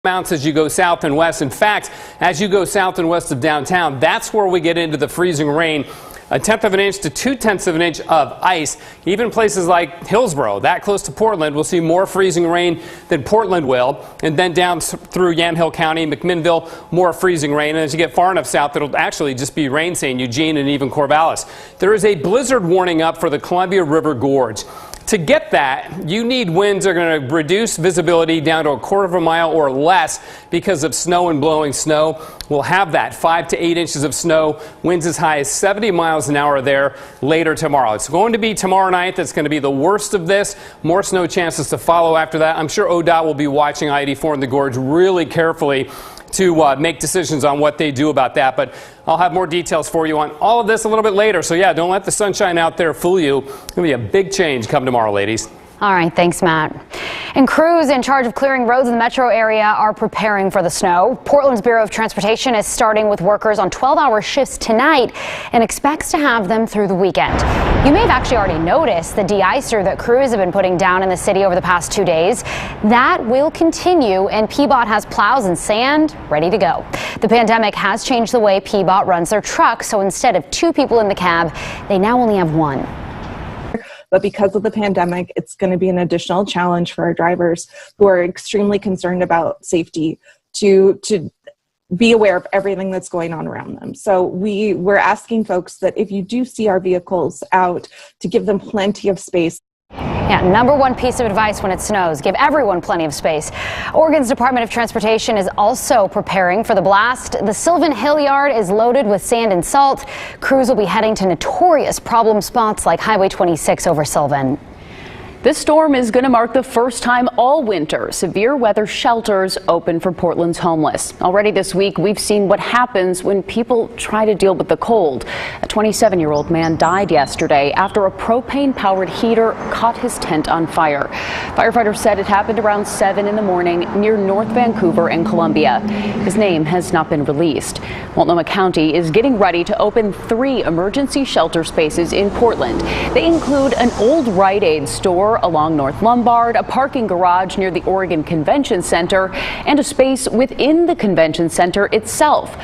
bounce as you go south and west. In fact, as you go south and west of downtown, that's where we get into the freezing rain. 1/10 of an inch to 2/10 of an inch of ice. Even places like Hillsborough, that close to Portland, will see more freezing rain than Portland will. And then down through Yamhill County, McMinnville, more freezing rain. And as you get far enough south, it'll actually just be rain, say in Eugene and even Corvallis. There is a blizzard warning up for the Columbia River Gorge. To get that, you need winds that are going to reduce visibility down to 1/4 mile or less because of snow and blowing snow. We'll have that 5 to 8 inches of snow, winds as high as 70 miles an hour there later tomorrow. It's going to be tomorrow night that's going to be the worst of this. More snow chances to follow after that. I'm sure ODOT will be watching I-84 in the gorge really carefully to make decisions on what they do about that. But I'll have more details for you on all of this a little bit later. So yeah, don't let the sunshine out there fool you. It's going to be a big change come tomorrow, ladies. All right, thanks, Matt. And crews in charge of clearing roads in the metro area are preparing for the snow. Portland's Bureau of Transportation is starting with workers on 12-hour shifts tonight and expects to have them through the weekend. You may have actually already noticed the de-icer that crews have been putting down in the city over the past 2 days. That will continue, and PBOT has plows and sand ready to go. The pandemic has changed the way PBOT runs their trucks, so instead of 2 people in the cab, they now only have 1. But because of the pandemic, it's going to be an additional challenge for our drivers who are extremely concerned about safety to be aware of everything that's going on around them. So we're asking folks that if you do see our vehicles out, to give them plenty of space. Yeah, number one piece of advice when it snows, give everyone plenty of space. Oregon's Department of Transportation is also preparing for the blast. The Sylvan Hill Yard is loaded with sand and salt. Crews will be heading to notorious problem spots like Highway 26 over Sylvan. This storm is going to mark the first time all winter severe weather shelters open for Portland's homeless. Already this week, we've seen what happens when people try to deal with the cold. A 27-year-old man died yesterday after a propane-powered heater caught his tent on fire. Firefighters said it happened around 7 in the morning near North Vancouver and Columbia. His name has not been released. Multnomah County is getting ready to open 3 emergency shelter spaces in Portland. They include an old Rite Aid store along North Lombard, a parking garage near the Oregon Convention Center, and a space within the convention center itself.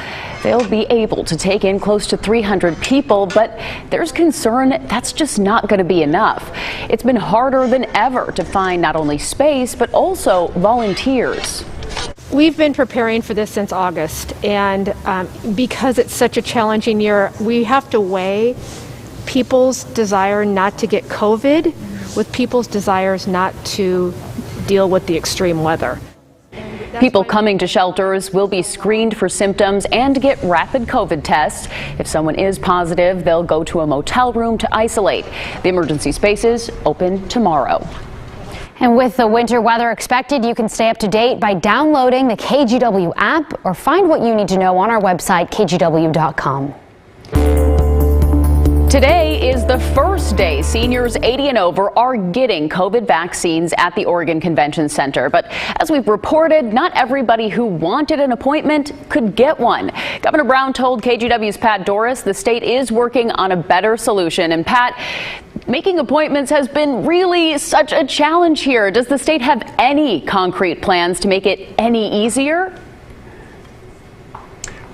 They'll be able to take in close to 300 people, but there's concern that's just not going to be enough. It's been harder than ever to find not only space, but also volunteers. We've been preparing for this since August, and because it's such a challenging year, we have to weigh people's desire not to get COVID with people's desires not to deal with the extreme weather. People coming to shelters will be screened for symptoms and get rapid COVID tests. If someone is positive, they'll go to a motel room to isolate. The emergency spaces open tomorrow. And with the winter weather expected, you can stay up to date by downloading the KGW app or find what you need to know on our website, kgw.com. Today is the first day seniors 80 and over are getting COVID vaccines at the Oregon Convention Center. But as we've reported, not everybody who wanted an appointment could get one. Governor Brown told KGW's Pat Doris the state is working on a better solution. And Pat, making appointments has been really such a challenge here. Does the state have any concrete plans to make it any easier?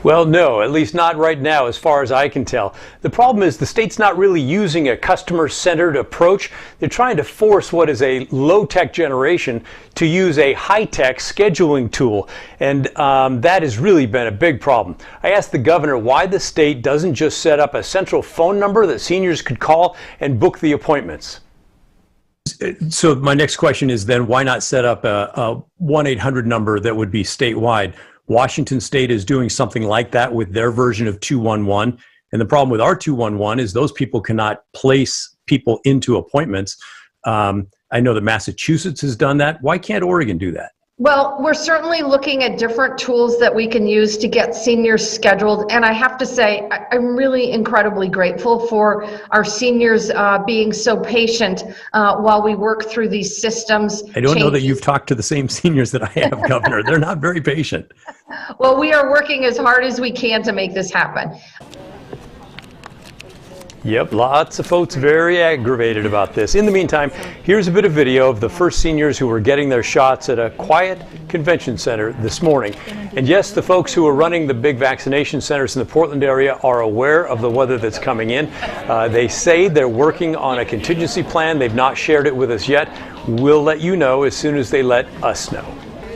Well, no, at least not right now, as far as I can tell. The problem is the state's not really using a customer-centered approach. They're trying to force what is a low-tech generation to use a high-tech scheduling tool, and that has really been a big problem. I asked the governor why the state doesn't just set up a central phone number that seniors could call and book the appointments. So my next question is then why not set up a 1-800 number that would be statewide? Washington State is doing something like that with their version of 211. And the problem with our 211 is those people cannot place people into appointments. I know that Massachusetts has done that. Why can't Oregon do that? Well, we're certainly looking at different tools that we can use to get seniors scheduled. And I have to say, I'm really incredibly grateful for our seniors being so patient while we work through these systems. I don't know that you've talked to the same seniors that I have, Governor. They're not very patient. Well, we are working as hard as we can to make this happen. Yep, lots of folks very aggravated about this. In the meantime, here's a bit of video of the first seniors who were getting their shots at a quiet convention center this morning. And yes, the folks who are running the big vaccination centers in the Portland area are aware of the weather that's coming in. They say they're working on a contingency plan. They've not shared it with us yet. We'll let you know as soon as they let us know.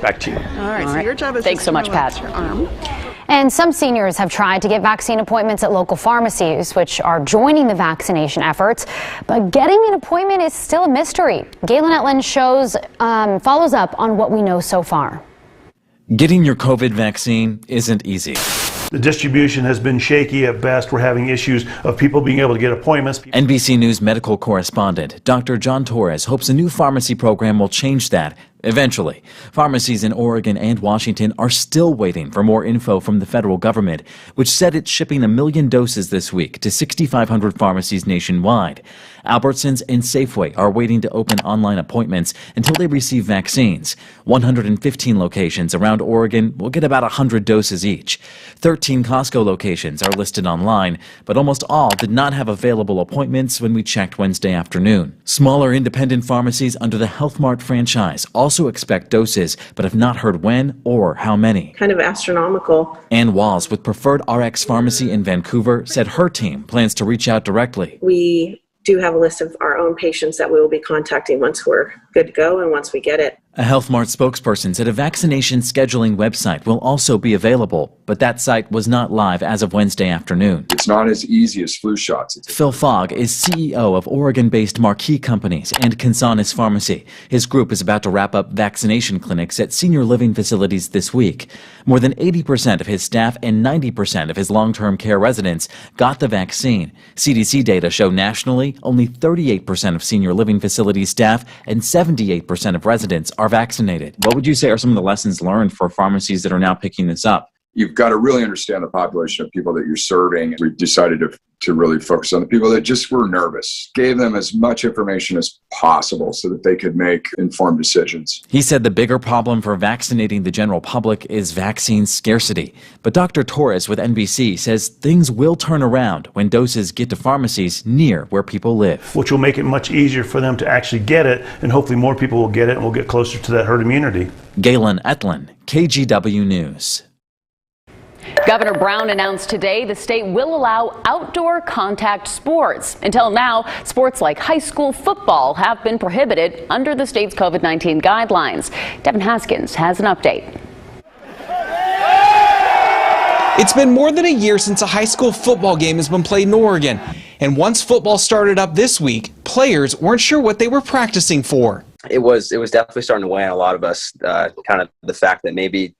Back to you. All right, so your job is Thanks so much, Pat. your arm. And some seniors have tried to get vaccine appointments at local pharmacies, which are joining the vaccination efforts. But getting an appointment is still a mystery. Galen Etland follows up on what we know so far. Getting your COVID vaccine isn't easy. The distribution has been shaky at best. We're having issues of people being able to get appointments. NBC News medical correspondent Dr. John Torres hopes a new pharmacy program will change that eventually. Pharmacies in Oregon and Washington are still waiting for more info from the federal government, which said it's shipping 1 million doses this week to 6,500 pharmacies nationwide. Albertsons and Safeway are waiting to open online appointments until they receive vaccines. 115 locations around Oregon will get about 100 doses each. 13 Costco locations are listed online, but almost all did not have available appointments when we checked Wednesday afternoon. Smaller independent pharmacies under the Health Mart franchise also expect doses, but have not heard when or how many. Kind of astronomical. Ann Walls with Preferred RX Pharmacy in Vancouver said her team plans to reach out directly. We do have a list of our own patients that we will be contacting once we're good to go and once we get it. A Health Mart spokesperson said a vaccination scheduling website will also be available, but that site was not live as of Wednesday afternoon. It's not as easy as flu shots. Phil Fogg is CEO of Oregon-based Marquee Companies and Consanis Pharmacy. His group is about to wrap up vaccination clinics at senior living facilities this week. More than 80% of his staff and 90% of his long-term care residents got the vaccine. CDC data show nationally only 38% of senior living facility staff and 78% of residents are vaccinated. What would you say are some of the lessons learned for pharmacies that are now picking this up? You've got to really understand the population of people that you're serving. We decided to really focus on the people that just were nervous, gave them as much information as possible so that they could make informed decisions. He said the bigger problem for vaccinating the general public is vaccine scarcity. But Dr. Torres with NBC says things will turn around when doses get to pharmacies near where people live. Which will make it much easier for them to actually get it, and hopefully more people will get it and we'll get closer to that herd immunity. Galen Etland, KGW News. Governor Brown announced today the state will allow outdoor contact sports. Until now, sports like high school football have been prohibited under the state's COVID-19 guidelines. Devin Haskins has an update. It's been more than a year since a high school football game has been played in Oregon. And once football started up this week, players weren't sure what they were practicing for. It was definitely starting to weigh on a lot of us, kind of the fact that maybe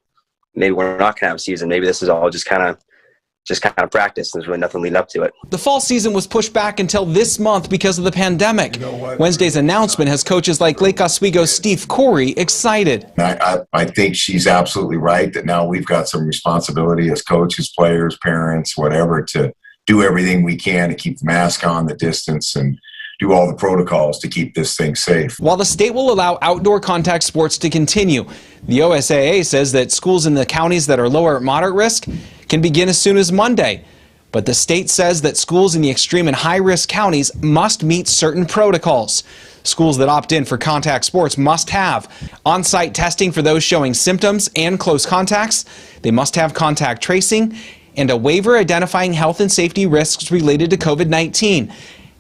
we're not going to have a season. Maybe this is all just kind of practice. There's really nothing leading up to it. The fall season was pushed back until this month because of the pandemic. Wednesday's announcement has coaches like Lake Oswego's Steve Corey excited. I think she's absolutely right that now we've got some responsibility as coaches, players, parents, whatever, to do everything we can to keep the mask on, the distance, and do all the protocols to keep this thing safe. While the state will allow outdoor contact sports to continue, the OSAA says that schools in the counties that are lower at moderate risk can begin as soon as Monday. But the state says that schools in the extreme and high-risk counties must meet certain protocols. Schools that opt in for contact sports must have on-site testing for those showing symptoms and close contacts. They must have contact tracing and a waiver identifying health and safety risks related to COVID-19.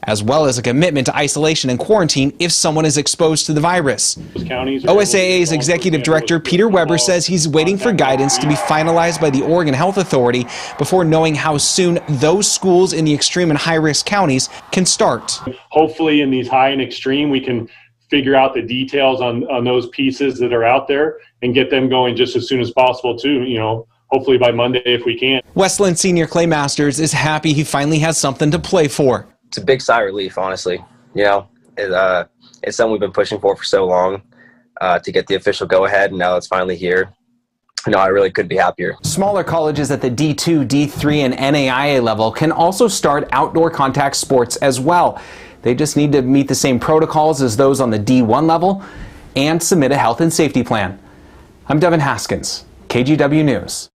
As well as a commitment to isolation and quarantine if someone is exposed to the virus. OSAA's Executive Director Peter Weber says he's waiting for guidance to be finalized by the Oregon Health Authority before knowing how soon those schools in the extreme and high-risk counties can start. Hopefully in these high and extreme, we can figure out the details on those pieces that are out there and get them going just as soon as possible too, hopefully by Monday if we can. Westland senior Clay Masters is happy he finally has something to play for. It's a big sigh of relief, honestly. It's something we've been pushing for so long to get the official go-ahead, and now it's finally here. I really couldn't be happier. Smaller colleges at the D2, D3, and NAIA level can also start outdoor contact sports as well. They just need to meet the same protocols as those on the D1 level and submit a health and safety plan. I'm Devin Haskins, KGW News.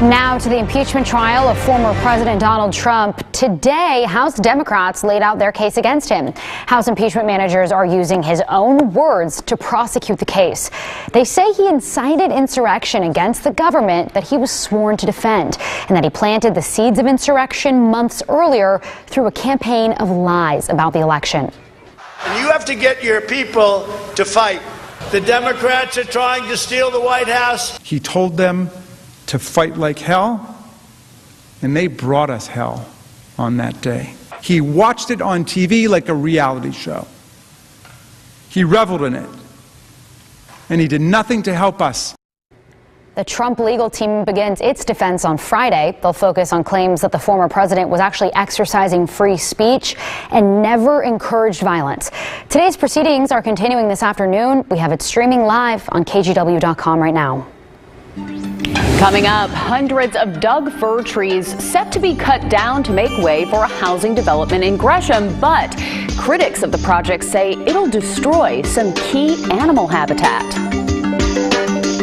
Now to the impeachment trial of former President Donald Trump. Today, House Democrats laid out their case against him. House impeachment managers are using his own words to prosecute the case. They say he incited insurrection against the government that he was sworn to defend, and that he planted the seeds of insurrection months earlier through a campaign of lies about the election. And you have to get your people to fight. The Democrats are trying to steal the White House. He told them to fight like hell, and they brought us hell on that day. He watched it on TV like a reality show. He reveled in it, and he did nothing to help us. The Trump legal team begins its defense on Friday. They'll focus on claims that the former president was actually exercising free speech and never encouraged violence. Today's proceedings are continuing this afternoon. We have it streaming live on KGW.com right now. Coming up, hundreds of dug fir trees set to be cut down to make way for a housing development in Gresham, but critics of the project say it'll destroy some key animal habitat.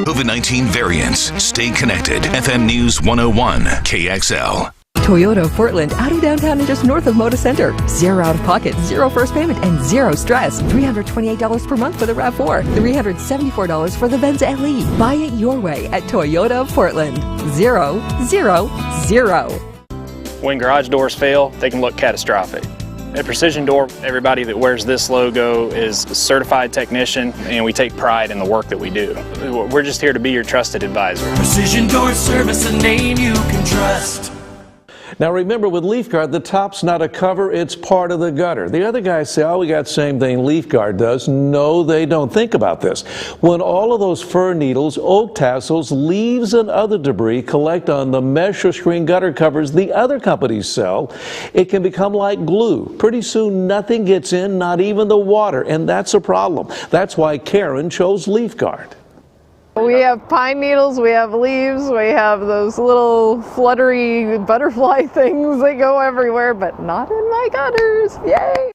COVID-19 variants. Stay connected. FM News 101, KXL. Toyota of Portland, out of downtown and just north of Moda Center. 0 out of pocket, 0 first payment, and 0 stress. $328 per month for the RAV4. $374 for the Benz LE. Buy it your way at Toyota of Portland. 0, 0, 0. When garage doors fail, they can look catastrophic. At Precision Door, everybody that wears this logo is a certified technician, and we take pride in the work that we do. We're just here to be your trusted advisor. Precision Door Service, a name you can trust. Now remember, with Leaf Guard, the top's not a cover, it's part of the gutter. The other guys say, oh, we got the same thing Leaf Guard does. No, they don't. Think about this. When all of those fir needles, oak tassels, leaves, and other debris collect on the mesh or screen gutter covers the other companies sell, it can become like glue. Pretty soon, nothing gets in, not even the water, and that's a problem. That's why Karen chose Leaf Guard. We have pine needles, we have leaves, we have those little fluttery butterfly things that go everywhere, but not in my gutters. Yay!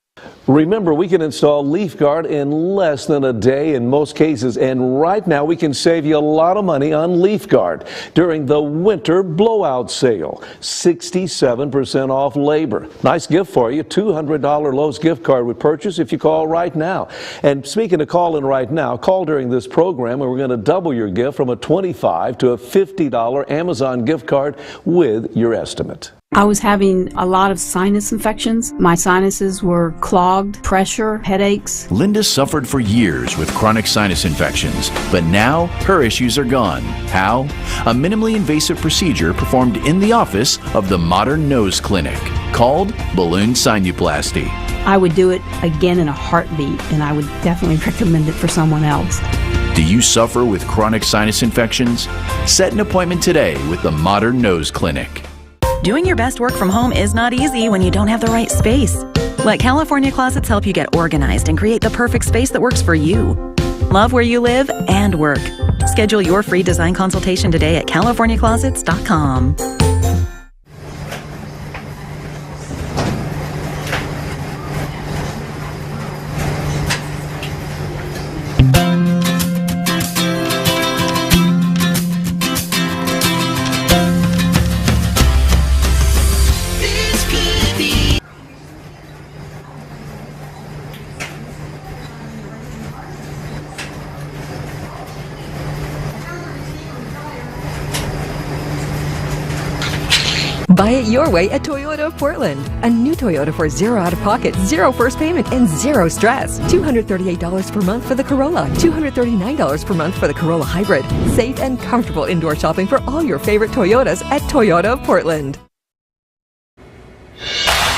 Remember, we can install Leaf Guard in less than a day in most cases, and right now we can save you a lot of money on Leaf Guard during the winter blowout sale. 67% off labor. Nice gift for you. $200 Lowe's gift card with purchase if you call right now. And speaking of calling right now, call during this program and we're going to double your gift from a $25 to a $50 Amazon gift card with your estimate. I was having a lot of sinus infections. My sinuses were clogged, pressure, headaches. Linda suffered for years with chronic sinus infections, but now her issues are gone. How? A minimally invasive procedure performed in the office of the Modern Nose Clinic called balloon sinuplasty. I would do it again in a heartbeat, and I would definitely recommend it for someone else. Do you suffer with chronic sinus infections? Set an appointment today with the Modern Nose Clinic. Doing your best work from home is not easy when you don't have the right space. Let California Closets help you get organized and create the perfect space that works for you. Love where you live and work. Schedule your free design consultation today at CaliforniaClosets.com. Buy it your way at Toyota of Portland. A new Toyota for 0 out of pocket, 0 first payment, and 0 stress. $238 per month for the Corolla. $239 per month for the Corolla Hybrid. Safe and comfortable indoor shopping for all your favorite Toyotas at Toyota of Portland.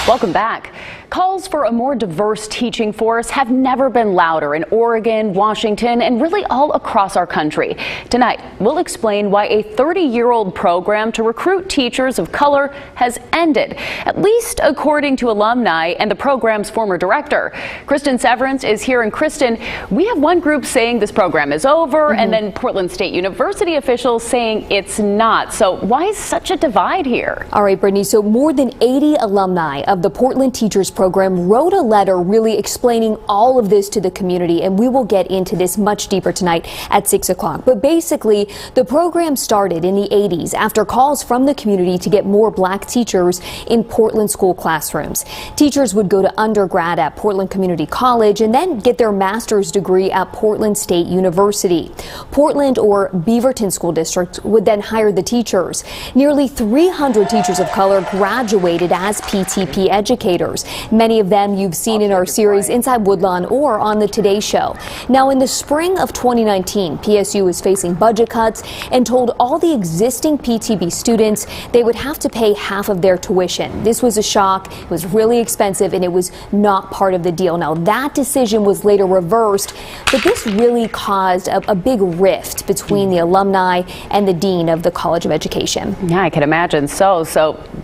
Welcome back. Calls for a more diverse teaching force have never been louder in Oregon, Washington, and really all across our country. Tonight, we'll explain why a 30-year-old program to recruit teachers of color has ended, at least according to alumni and the program's former director. Kristen Severance is here, and Kristen, we have one group saying this program is over, and then Portland State University officials saying it's not. So why is such a divide here? All right, Brittany, so more than 80 alumni of the Portland Teachers Program program wrote a letter really explaining all of this to the community, and we will get into this much deeper tonight at 6 o'clock. But basically, the program started in the 80s after calls from the community to get more black teachers in Portland school classrooms. Teachers would go to undergrad at Portland Community College and then get their master's degree at Portland State University. Portland or Beaverton School District would then hire the teachers. Nearly 300 teachers of color graduated as PTP educators. Many of them you've seen in our series Inside Woodlawn or on the Today Show. Now, in the spring of 2019, PSU was facing budget cuts and told all the existing PTP students they would have to pay half of their tuition. This was a shock. It was really expensive and it was not part of the deal. Now, that decision was later reversed, but this really caused a big rift between the alumni and the dean of the College of Education. Yeah, I can imagine. So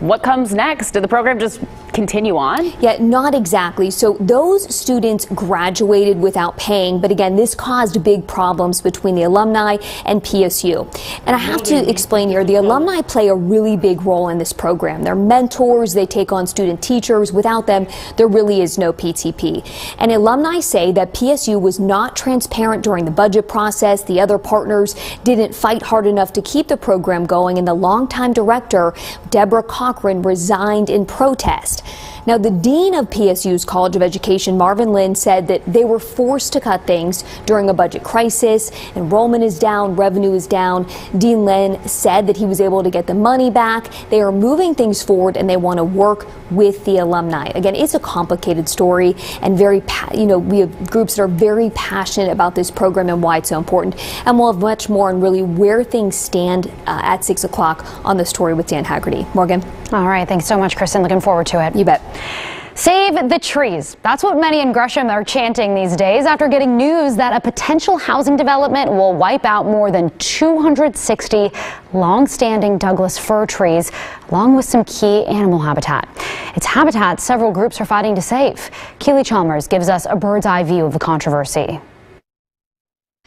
what comes next? Did the program just continue on? Yeah, not exactly. So those students graduated without paying, but again, this caused big problems between the alumni and PSU. And I have to explain here, the alumni play a really big role in this program. They're mentors, they take on student teachers. Without them, there really is no PTP. And alumni say that PSU was not transparent during the budget process. The other partners didn't fight hard enough to keep the program going, and the longtime director, Deborah Cochran, resigned in protest. Now, the dean of PSU's College of Education, Marvin Lin, said that they were forced to cut things during a budget crisis. Enrollment is down, revenue is down. Dean Lin said that he was able to get the money back. They are moving things forward and they want to work with the alumni. Again, it's a complicated story and we have groups that are very passionate about this program and why it's so important. And we'll have much more on really where things stand at 6 o'clock on the story with Dan Haggerty. Morgan. All right. Thanks so much, Kristen. Looking forward to it. You bet. Save the trees. That's what many in Gresham are chanting these days after getting news that a potential housing development will wipe out more than 260 long-standing Douglas fir trees, along with some key animal habitat. It's habitat several groups are fighting to save. Keely Chalmers gives us a bird's eye view of the controversy.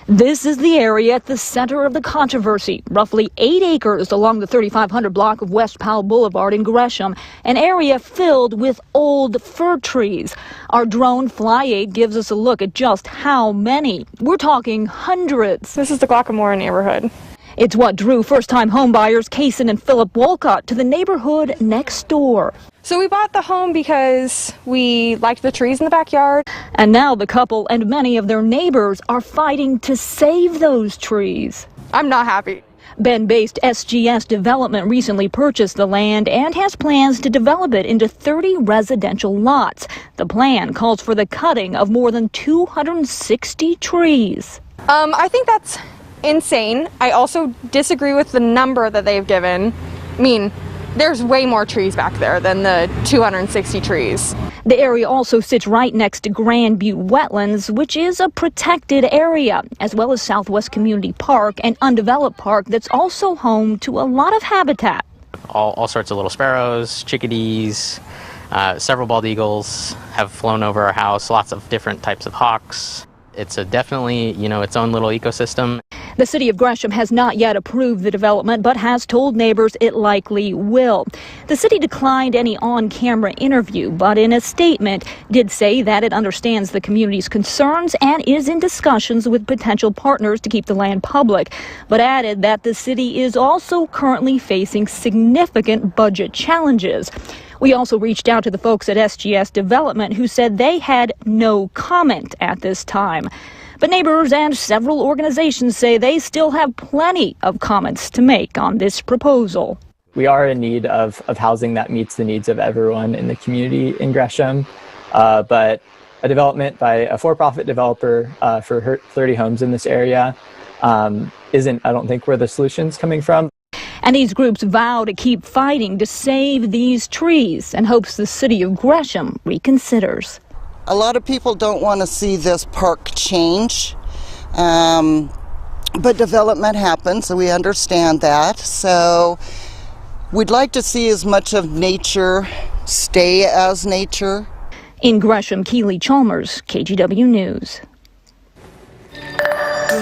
This is the area at the center of the controversy, roughly 8 acres along the 3500 block of West Powell Boulevard in Gresham, an area filled with old fir trees. Our drone Fly 8 gives us a look at just how many. We're talking hundreds. This is the Glockamora neighborhood. It's what drew first-time homebuyers Kaysen and Philip Wolcott to the neighborhood next door. So we bought the home because we liked the trees in the backyard. And now the couple and many of their neighbors are fighting to save those trees. I'm not happy. Bend-based SGS Development recently purchased the land and has plans to develop it into 30 residential lots. The plan calls for the cutting of more than 260 trees. I think that's insane. I also disagree with the number that they've given. I mean, there's way more trees back there than the 260 trees. The area also sits right next to Grand Butte Wetlands, which is a protected area, as well as Southwest Community Park, an undeveloped park that's also home to a lot of habitat. All sorts of little sparrows, chickadees, several bald eagles have flown over our house, lots of different types of hawks. It's definitely, its own little ecosystem. The city of Gresham has not yet approved the development, but has told neighbors it likely will. The city declined any on-camera interview, but in a statement did say that it understands the community's concerns and is in discussions with potential partners to keep the land public, but added that the city is also currently facing significant budget challenges. We also reached out to the folks at SGS Development who said they had no comment at this time. But neighbors and several organizations say they still have plenty of comments to make on this proposal. We are in need of housing that meets the needs of everyone in the community in Gresham, but a development by a for-profit developer for 30 homes in this area isn't, I don't think, where the solution's coming from. And these groups vow to keep fighting to save these trees and hopes the city of Gresham reconsiders. A lot of people don't want to see this park change, but development happens, so we understand that. So we'd like to see as much of nature stay as nature. In Gresham, Keely Chalmers, KGW News. All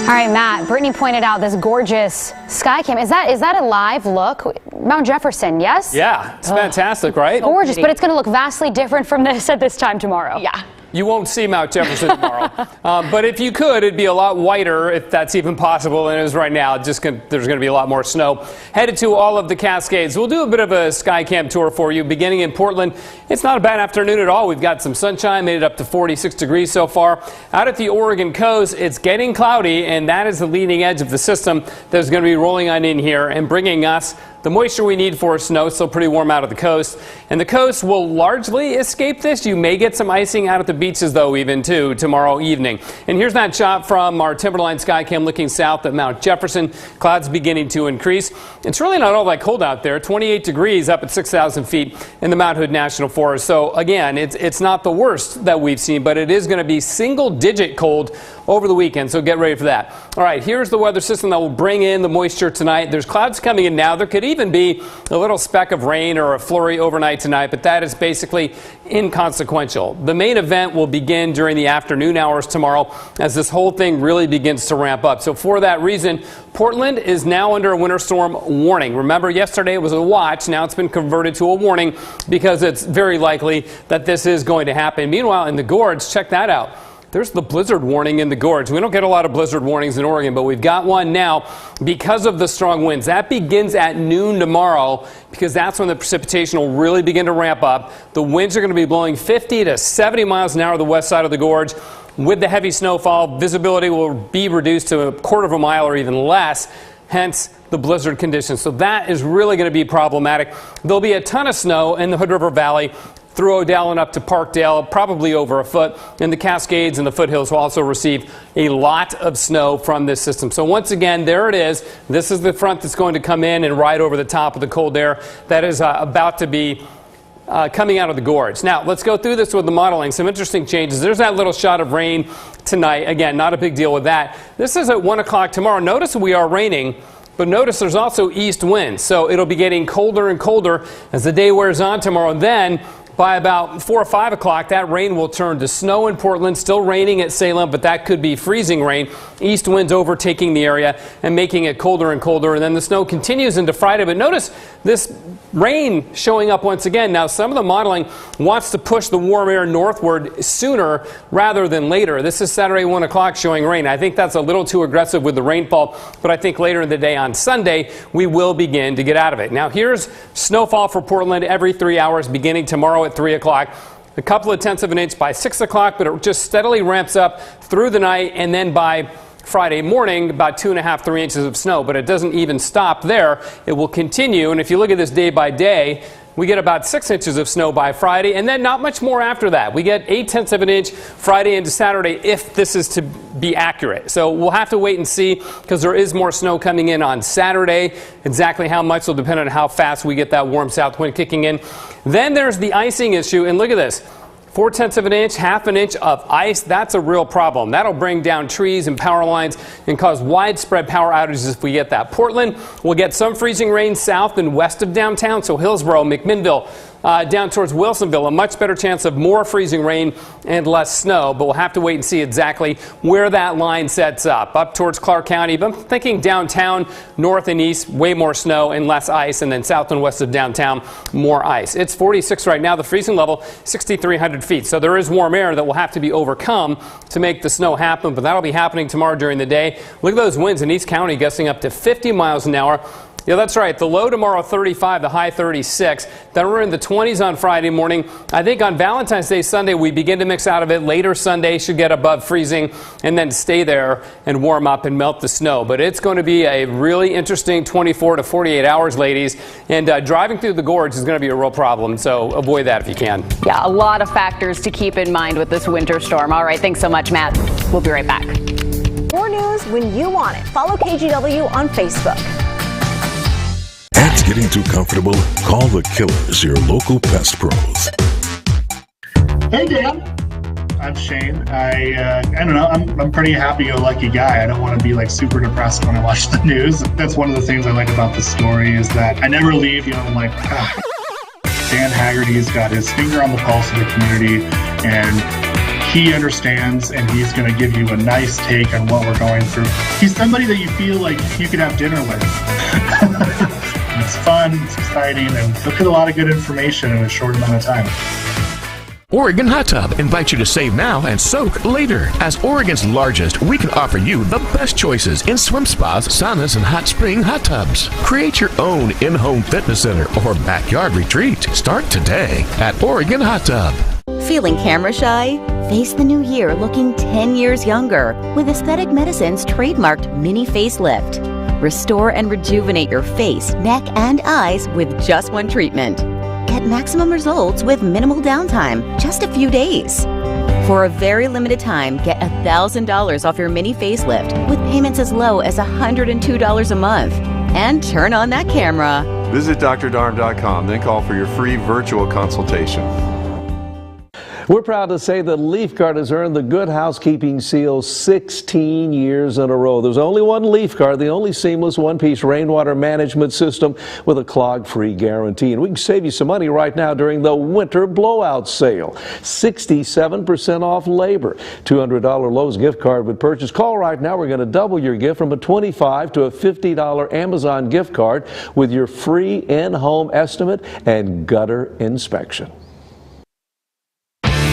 right, Matt, Brittany pointed out this gorgeous sky cam. Is that a live look? Mount Jefferson, yes? Yeah, it's fantastic, right? Gorgeous, but it's going to look vastly different from this at this time tomorrow. Yeah. You won't see Mount Jefferson tomorrow. But if you could, it'd be a lot whiter, if that's even possible, than it is right now. There's going to be a lot more snow. Headed to all of the Cascades. We'll do a bit of a sky cam tour for you, beginning in Portland. It's not a bad afternoon at all. We've got some sunshine, made it up to 46 degrees so far. Out at the Oregon coast, it's getting cloudy, and that is the leading edge of the system that's going to be rolling on in here and bringing us the moisture we need for snow. It's still pretty warm out of the coast. And the coast will largely escape this. You may get some icing out at the beaches, though, even, too, tomorrow evening. And here's that shot from our Timberline Skycam looking south at Mount Jefferson. Clouds beginning to increase. It's really not all that cold out there. 28 degrees up at 6,000 feet in the Mount Hood National Forest. So, again, it's not the worst that we've seen, but it is going to be single-digit cold over the weekend, so get ready for that. All right, here's the weather system that will bring in the moisture tonight. There's clouds coming in now. There could even be a little speck of rain or a flurry overnight tonight, but that is basically inconsequential. The main event will begin during the afternoon hours tomorrow as this whole thing really begins to ramp up. So for that reason, Portland is now under a winter storm warning. Remember, yesterday it was a watch. Now it's been converted to a warning because it's very likely that this is going to happen. Meanwhile, in the Gorge, check that out. There's the blizzard warning in the Gorge. We don't get a lot of blizzard warnings in Oregon, but we've got one now because of the strong winds. That begins at noon tomorrow because that's when the precipitation will really begin to ramp up. The winds are going to be blowing 50 to 70 miles an hour the west side of the Gorge. With the heavy snowfall, visibility will be reduced to a quarter of a mile or even less, hence the blizzard conditions. So that is really going to be problematic. There'll be a ton of snow in the Hood River Valley through Odell and up to Parkdale, probably over a foot. And the Cascades and the foothills will also receive a lot of snow from this system. So once again, there it is. This is the front that's going to come in and ride over the top of the cold air that is about to be coming out of the Gorge. Now, let's go through this with the modeling. Some interesting changes. There's that little shot of rain tonight. Again, not a big deal with that. This is at 1 o'clock tomorrow. Notice we are raining. But notice there's also east winds, so it'll be getting colder and colder as the day wears on tomorrow. Then by about 4 or 5 o'clock, that rain will turn to snow in Portland. Still raining at Salem, but that could be freezing rain. East winds overtaking the area and making it colder and colder. And then the snow continues into Friday. But notice this rain showing up once again. Now, some of the modeling wants to push the warm air northward sooner rather than later. This is Saturday 1 o'clock showing rain. I think that's a little too aggressive with the rainfall, but I think later in the day on Sunday, we will begin to get out of it. Now, here's snowfall for Portland every 3 hours beginning tomorrow at 3 o'clock. A couple of tenths of an inch by 6 o'clock, but it just steadily ramps up through the night, and then by Friday morning, about 2.5, 3 inches of snow. But it doesn't even stop there. It will continue, and if you look at this day by day, we get about 6 inches of snow by Friday, and then not much more after that. We get 0.8 of an inch Friday into Saturday if this is to be accurate. So we'll have to wait and see because there is more snow coming in on Saturday. Exactly how much will depend on how fast we get that warm south wind kicking in. Then there's the icing issue, and look at this. 0.4 of an inch, half an inch of ice, that's a real problem. That'll bring down trees and power lines and cause widespread power outages if we get that. Portland will get some freezing rain south and west of downtown, so Hillsborough, McMinnville, down towards Wilsonville, a much better chance of more freezing rain and less snow, but we'll have to wait and see exactly where that line sets up. Up towards Clark County, but I'm thinking downtown, north and east, way more snow and less ice, and then south and west of downtown, more ice. It's 46 right now, the freezing level, 6,300 feet. So there is warm air that will have to be overcome to make the snow happen, but that'll be happening tomorrow during the day. Look at those winds in East County gusting up to 50 miles an hour. Yeah, that's right. The low tomorrow, 35, the high 36. Then we're in the 20s on Friday morning. I think on Valentine's Day, Sunday, we begin to mix out of it. Later Sunday should get above freezing and then stay there and warm up and melt the snow. But it's going to be a really interesting 24 to 48 hours, ladies. And driving through the Gorge is going to be a real problem. So avoid that if you can. Yeah, a lot of factors to keep in mind with this winter storm. All right, thanks so much, Matt. We'll be right back. More news when you want it. Follow KGW on Facebook. Ads getting too comfortable? Call the Killers, your local pest pros. Hey, Dan. I'm Shane. I don't know. I'm a pretty happy-go-lucky guy. I don't want to be like super depressed when I watch the news. That's one of the things I like about the story is that I never leave. I'm like, Dan Haggerty's got his finger on the pulse of the community, and he understands and he's going to give you a nice take on what we're going through. He's somebody that you feel like you could have dinner with. And it's fun, it's exciting, and you'll get a lot of good information in a short amount of time. Oregon Hot Tub invites you to save now and soak later. As Oregon's largest, we can offer you the best choices in swim spas, saunas, and hot spring hot tubs. Create your own in-home fitness center or backyard retreat. Start today at Oregon Hot Tub. Feeling camera shy? Face the new year looking 10 years younger with Aesthetic Medicine's trademarked mini facelift. Restore and rejuvenate your face, neck, and eyes with just one treatment. Get maximum results with minimal downtime, just a few days. For a very limited time, get $1,000 off your mini facelift with payments as low as $102 a month. And turn on that camera. Visit drdarm.com, then call for your free virtual consultation. We're proud to say that Leaf Guard has earned the Good Housekeeping seal 16 years in a row. There's only one Leaf Guard, the only seamless one-piece rainwater management system with a clog-free guarantee. And we can save you some money right now during the winter blowout sale. 67% off labor. $200 Lowe's gift card with purchase. Call right now. We're going to double your gift from a $25 to a $50 Amazon gift card with your free in-home estimate and gutter inspection.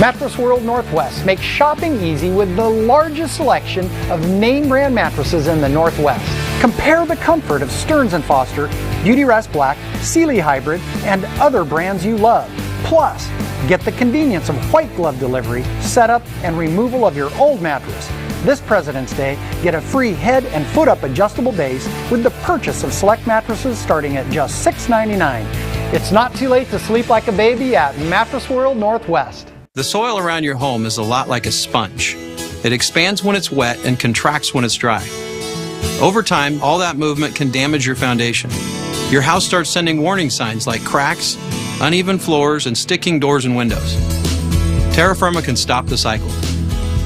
Mattress World Northwest makes shopping easy with the largest selection of name brand mattresses in the Northwest. Compare the comfort of Stearns & Foster, Beautyrest Black, Sealy Hybrid, and other brands you love. Plus, get the convenience of white glove delivery, setup, and removal of your old mattress. This President's Day, get a free head and foot up adjustable base with the purchase of select mattresses starting at just $6.99. It's not too late to sleep like a baby at Mattress World Northwest. The soil around your home is a lot like a sponge. It expands when it's wet and contracts when it's dry. Over time, all that movement can damage your foundation. Your house starts sending warning signs like cracks, uneven floors, and sticking doors and windows. Terra Firma can stop the cycle.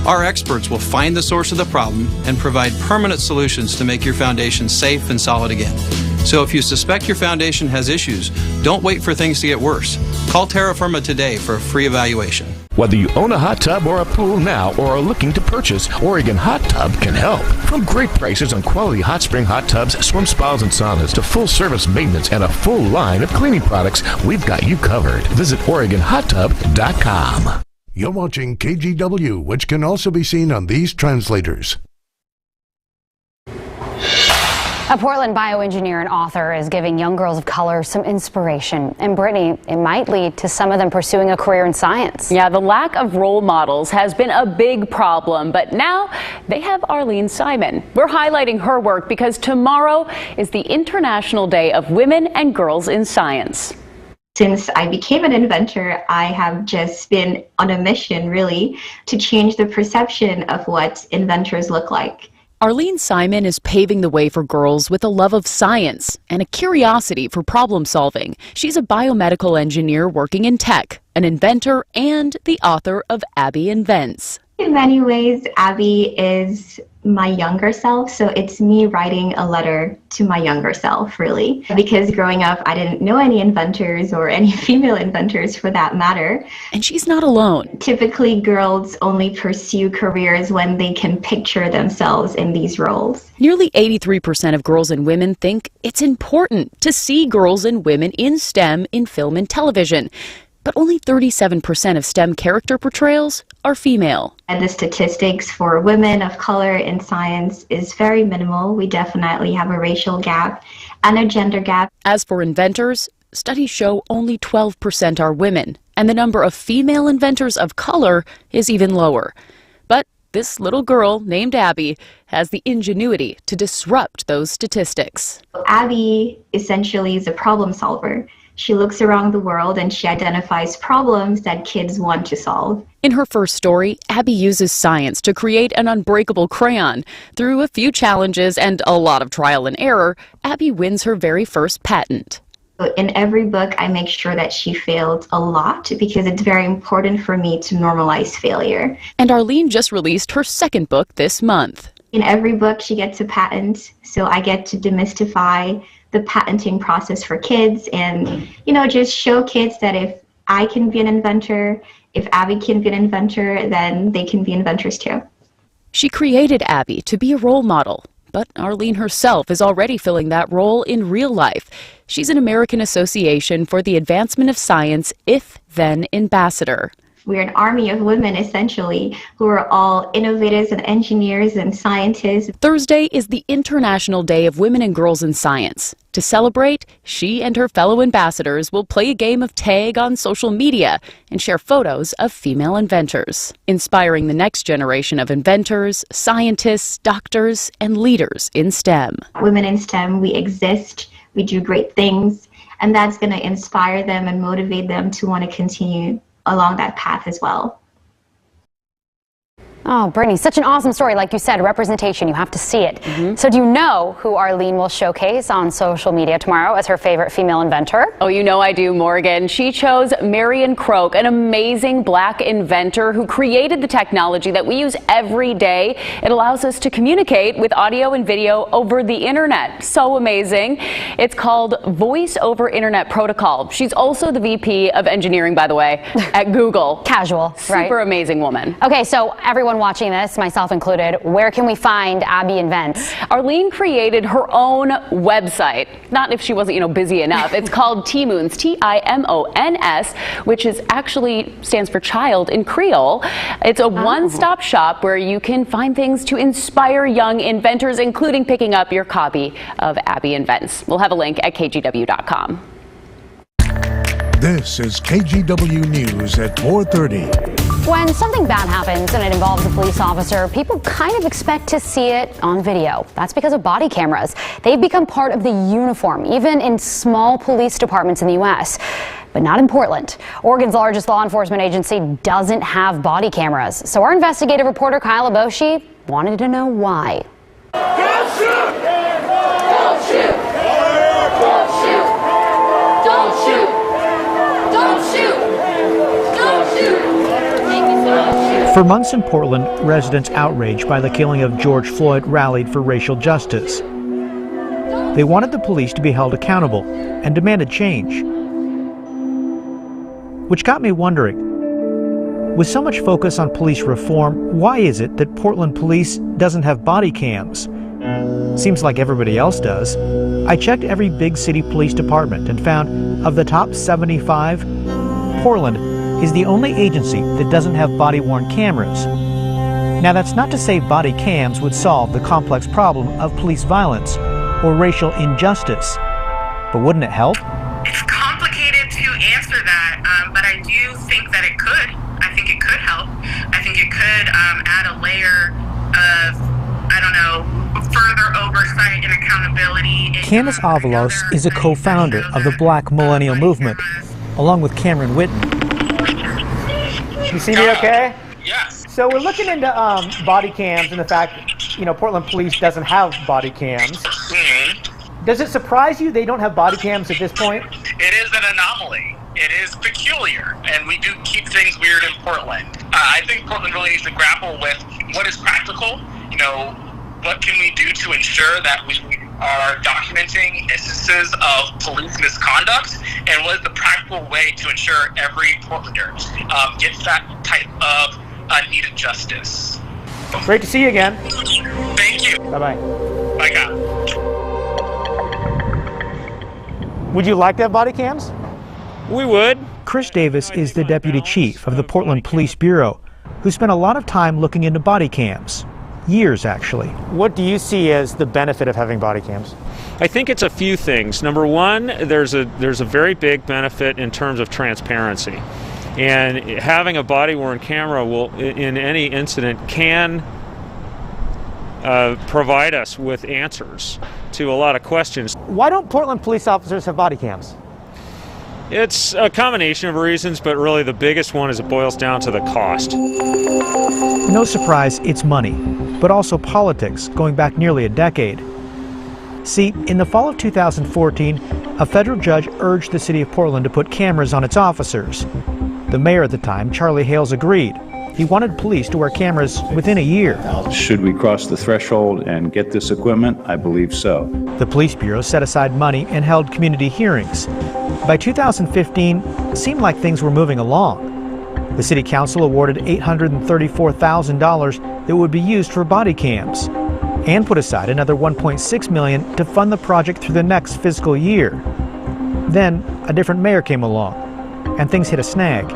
Our experts will find the source of the problem and provide permanent solutions to make your foundation safe and solid again. So if you suspect your foundation has issues, don't wait for things to get worse. Call Terra Firma today for a free evaluation. Whether you own a hot tub or a pool now or are looking to purchase, Oregon Hot Tub can help. From great prices on quality hot spring hot tubs, swim spas, and saunas to full service maintenance and a full line of cleaning products, we've got you covered. Visit OregonHotTub.com. You're watching KGW, which can also be seen on these translators. A Portland bioengineer and author is giving young girls of color some inspiration. And Brittany, it might lead to some of them pursuing a career in science. Yeah, the lack of role models has been a big problem, but now they have Arlene Simon. We're highlighting her work because tomorrow is the International Day of Women and Girls in Science. Since I became an inventor, I have just been on a mission, really, to change the perception of what inventors look like. Arlene Simon is paving the way for girls with a love of science and a curiosity for problem solving. She's a biomedical engineer working in tech, an inventor, and the author of Abby Invents. In many ways, Abby is my younger self, so it's me writing a letter to my younger self, really. Because growing up, I didn't know any inventors or any female inventors for that matter. And she's not alone. Typically, girls only pursue careers when they can picture themselves in these roles. Nearly 83% of girls and women think it's important to see girls and women in STEM in film and television. But only 37% of STEM character portrayals are female. And the statistics for women of color in science is very minimal. We definitely have a racial gap and a gender gap. As for inventors, studies show only 12% are women, and the number of female inventors of color is even lower. But this little girl named Abby has the ingenuity to disrupt those statistics. Abby essentially is a problem solver. She looks around the world and she identifies problems that kids want to solve. In her first story, Abby uses science to create an unbreakable crayon. Through a few challenges and a lot of trial and error, Abby wins her very first patent. In every book, I make sure that she failed a lot because it's very important for me to normalize failure. And Arlene just released her second book this month. In every book, she gets a patent, so I get to demystify the patenting process for kids and, just show kids that if I can be an inventor if Abby can be an inventor, then they can be inventors too. She created Abby to be a role model, but Arlene herself is already filling that role in real life. She's an American Association for the Advancement of Science If-Then ambassador. We're an army of women, essentially, who are all innovators and engineers and scientists. Thursday is the International Day of Women and Girls in Science. To celebrate, she and her fellow ambassadors will play a game of tag on social media and share photos of female inventors, inspiring the next generation of inventors, scientists, doctors, and leaders in STEM. Women in STEM, we exist, we do great things, and that's going to inspire them and motivate them to want to continue along that path as well. Oh, Brittany, such an awesome story. Like you said, representation, you have to see it. So do you know who Arlene will showcase on social media tomorrow as her favorite female inventor? Oh, you know I do, Morgan. She chose Marion Croak, an amazing Black inventor who created the technology that we use every day. It allows us to communicate with audio and video over the internet. So amazing. It's called Voice over Internet Protocol. She's also the VP of engineering, by the way, at Google. Casual, right? Super amazing woman. Okay, so everyone watching this, myself included, where can we find Abby Invents? Arlene created her own website. Not if she wasn't, busy enough. It's called Timons, Timons, which is actually stands for child in Creole. It's a one-stop shop where you can find things to inspire young inventors, including picking up your copy of Abby Invents. We'll have a link at kgw.com. This is KGW News at 4:30. When something bad happens and it involves a police officer, people kind of expect to see it on video. That's because of body cameras. They've become part of the uniform, even in small police departments in the U.S., but not in Portland. Oregon's largest law enforcement agency doesn't have body cameras. So our investigative reporter, Kyle Aboshi, wanted to know why. Don't shoot! Don't shoot! Don't shoot! Don't shoot! Don't shoot! Don't shoot! For months in Portland, residents outraged by the killing of George Floyd rallied for racial justice. They wanted the police to be held accountable and demanded change. Which got me wondering, with so much focus on police reform, why is it that Portland police doesn't have body cams? Seems like everybody else does. I checked every big city police department and found of the top 75, Portland is the only agency that doesn't have body-worn cameras. Now, that's not to say body cams would solve the complex problem of police violence or racial injustice, but wouldn't it help? It's complicated to answer that, but I do think that it could. I think it could help. I think it could add a layer of, further oversight and accountability. Candace Avalos is a co-founder of the Black Millennial Movement, along with Cameron Whitten. You see me okay? Yes. So we're looking into body cams and the fact, Portland police doesn't have body cams. Mm-hmm. Does it surprise you they don't have body cams at this point? It is an anomaly. It is peculiar, and we do keep things weird in Portland. I think Portland really needs to grapple with what is practical. What can we do to ensure that we are documenting instances of police misconduct, and what is the practical way to ensure every Portlander gets that type of needed justice. Great to see you again. Thank you. Bye-bye. Bye, God. Would you like to have body cams? We would. Chris Davis is the deputy chief of the Portland Police Bureau, who spent a lot of time looking into body cams. Years, actually. What do you see as the benefit of having body cams? I think it's a few things. Number one, there's a very big benefit in terms of transparency. And having a body-worn camera will, in any incident, can provide us with answers to a lot of questions. Why don't Portland police officers have body cams? It's a combination of reasons, but really the biggest one is it boils down to the cost. No surprise, it's money, but also politics, going back nearly a decade. See, in the fall of 2014, a federal judge urged the city of Portland to put cameras on its officers. The mayor at the time, Charlie Hales, agreed. He wanted police to wear cameras within a year. Should we cross the threshold and get this equipment? I believe so. The police bureau set aside money and held community hearings. By 2015, it seemed like things were moving along. The city council awarded $834,000 that would be used for body cams and put aside another $1.6 million to fund the project through the next fiscal year. Then a different mayor came along and things hit a snag.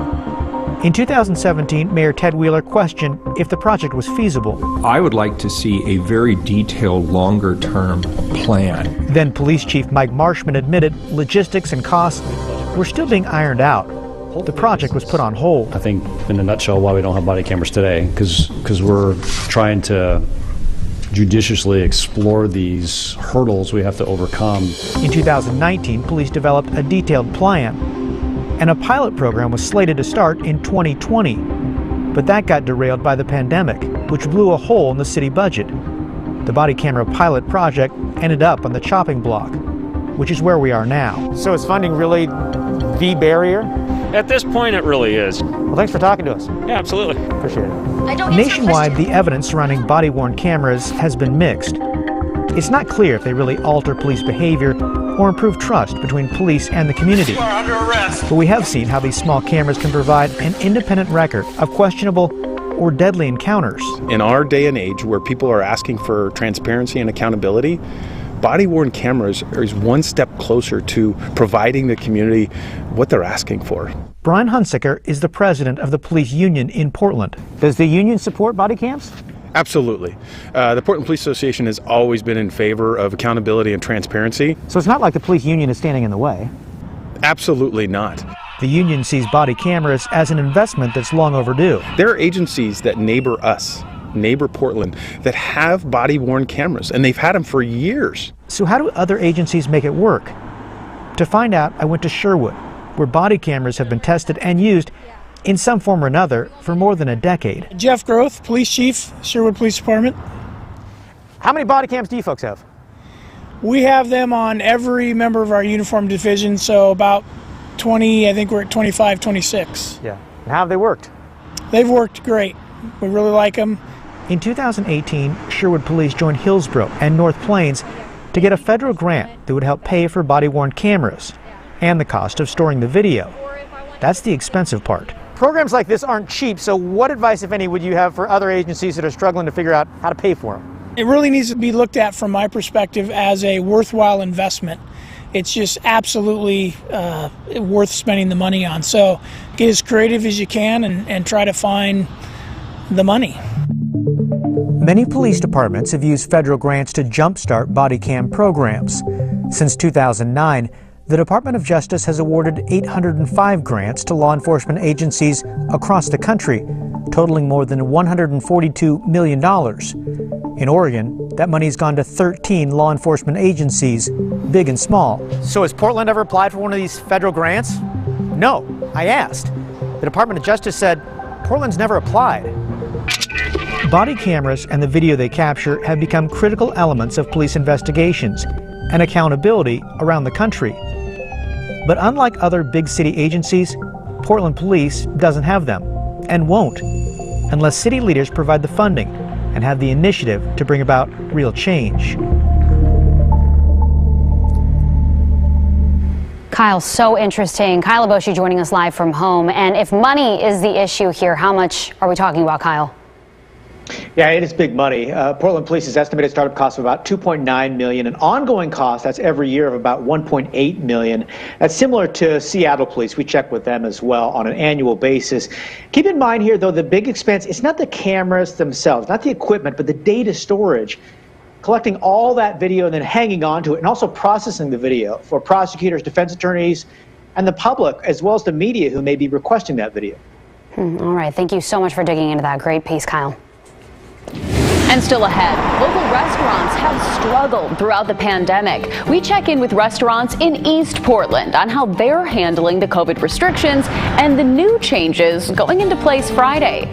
In 2017, Mayor Ted Wheeler questioned if the project was feasible. I would like to see a very detailed, longer-term plan. Then Police Chief Mike Marshman admitted logistics and costs were still being ironed out. The project was put on hold. I think, in a nutshell, why we don't have body cameras today, because we're trying to judiciously explore these hurdles we have to overcome. In 2019, police developed a detailed plan, and a pilot program was slated to start in 2020. But that got derailed by the pandemic, which blew a hole in the city budget. The body camera pilot project ended up on the chopping block, which is where we are now. So is funding really the barrier? At this point, it really is. Well, thanks for talking to us. Yeah, absolutely. Appreciate it. Nationwide, the evidence surrounding body-worn cameras has been mixed. It's not clear if they really alter police behavior or improve trust between police and the community. You are under arrest. But we have seen how these small cameras can provide an independent record of questionable or deadly encounters. In our day and age where people are asking for transparency and accountability, body-worn cameras is one step closer to providing the community what they're asking for. Brian Hunsaker is the president of the police union in Portland. Does the union support body cams? Absolutely. The Portland Police Association has always been in favor of accountability and transparency. So it's not like the police union is standing in the way? Absolutely not. The union sees body cameras as an investment that's long overdue. There are agencies that neighbor us, neighbor Portland, that have body-worn cameras, and they've had them for years. So how do other agencies make it work? To find out, I went to Sherwood, where body cameras have been tested and used in some form or another for more than a decade. Jeff Groth, Police Chief, Sherwood Police Department. How many body cams do you folks have? We have them on every member of our uniform division, so about 20, I think we're at 25, 26. Yeah. And how have they worked? They've worked great. We really like them. In 2018, Sherwood Police joined Hillsborough and North Plains to get a federal grant that would help pay for body-worn cameras and the cost of storing the video. That's the expensive part. Programs like this aren't cheap, so what advice, if any, would you have for other agencies that are struggling to figure out how to pay for them? It really needs to be looked at from my perspective as a worthwhile investment. It's just absolutely worth spending the money on. So get as creative as you can and try to find the money. Many police departments have used federal grants to jumpstart body cam programs. Since 2009, the Department of Justice has awarded 805 grants to law enforcement agencies across the country, totaling more than $142 million. In Oregon, that money's gone to 13 law enforcement agencies, big and small. So has Portland ever applied for one of these federal grants? No, I asked. The Department of Justice said Portland's never applied. Body cameras and the video they capture have become critical elements of police investigations and accountability around the country. But unlike other big city agencies, Portland Police doesn't have them and won't unless city leaders provide the funding and have the initiative to bring about real change. Kyle, so interesting. Kyle Aboshi joining us live from home. And if money is the issue here, how much are we talking about, Kyle? Yeah, it is big money. Portland Police's estimated startup cost of about $2.9 million, and ongoing costs, that's every year, of about $1.8 million. That's similar to Seattle Police. We check with them as well on an annual basis. Keep in mind here, though, the big expense, it's not the cameras themselves, not the equipment, but the data storage. Collecting all that video and then hanging on to it, and also processing the video for prosecutors, defense attorneys, and the public, as well as the media who may be requesting that video. All right. Thank you so much for digging into that. Great piece, Kyle. And still ahead, local restaurants have struggled throughout the pandemic. We check in with restaurants in East Portland on how they're handling the COVID restrictions and the new changes going into place Friday.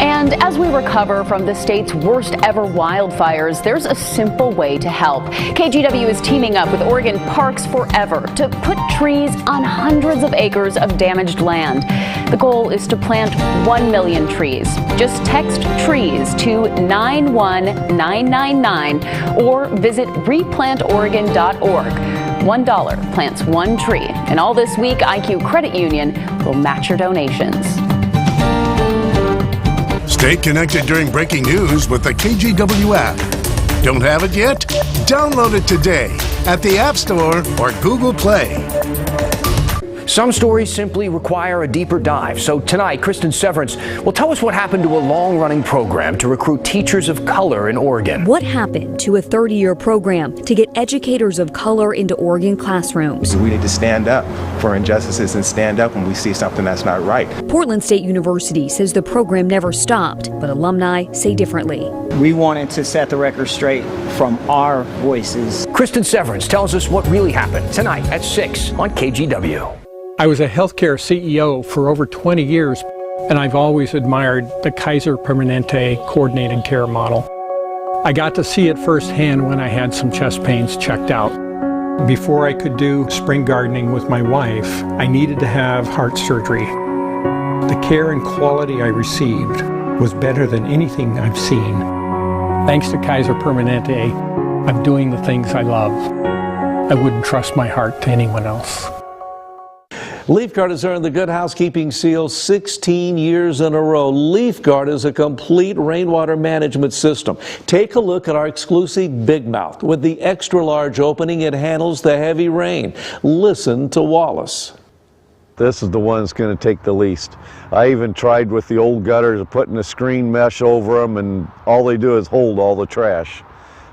And as we recover from the state's worst ever wildfires, there's a simple way to help. KGW is teaming up with Oregon Parks Forever to put trees on hundreds of acres of damaged land. The goal is to plant 1 million trees. Just text trees to 91999 or visit replantoregon.org. $1 plants 1 tree. And all this week, IQ Credit Union will match your donations. Stay connected during breaking news with the KGW app. Don't have it yet? Download it today at the App Store or Google Play. Some stories simply require a deeper dive. So tonight, Kristen Severance will tell us what happened to a long-running program to recruit teachers of color in Oregon. What happened to a 30-year program to get educators of color into Oregon classrooms? We need to stand up for injustices and stand up when we see something that's not right. Portland State University says the program never stopped, but alumni say differently. We wanted to set the record straight from our voices. Kristen Severance tells us what really happened tonight at 6 on KGW. I was a healthcare CEO for over 20 years, and I've always admired the Kaiser Permanente coordinated care model. I got to see it firsthand when I had some chest pains checked out. Before I could do spring gardening with my wife, I needed to have heart surgery. The care and quality I received was better than anything I've seen. Thanks to Kaiser Permanente, I'm doing the things I love. I wouldn't trust my heart to anyone else. LeafGuard has earned the Good Housekeeping Seal 16 years in a row. LeafGuard is a complete rainwater management system. Take a look at our exclusive Big Mouth. With the extra large opening, it handles the heavy rain. Listen to Wallace. This is the one that's going to take the least. I even tried with the old gutters, putting a screen mesh over them, and all they do is hold all the trash.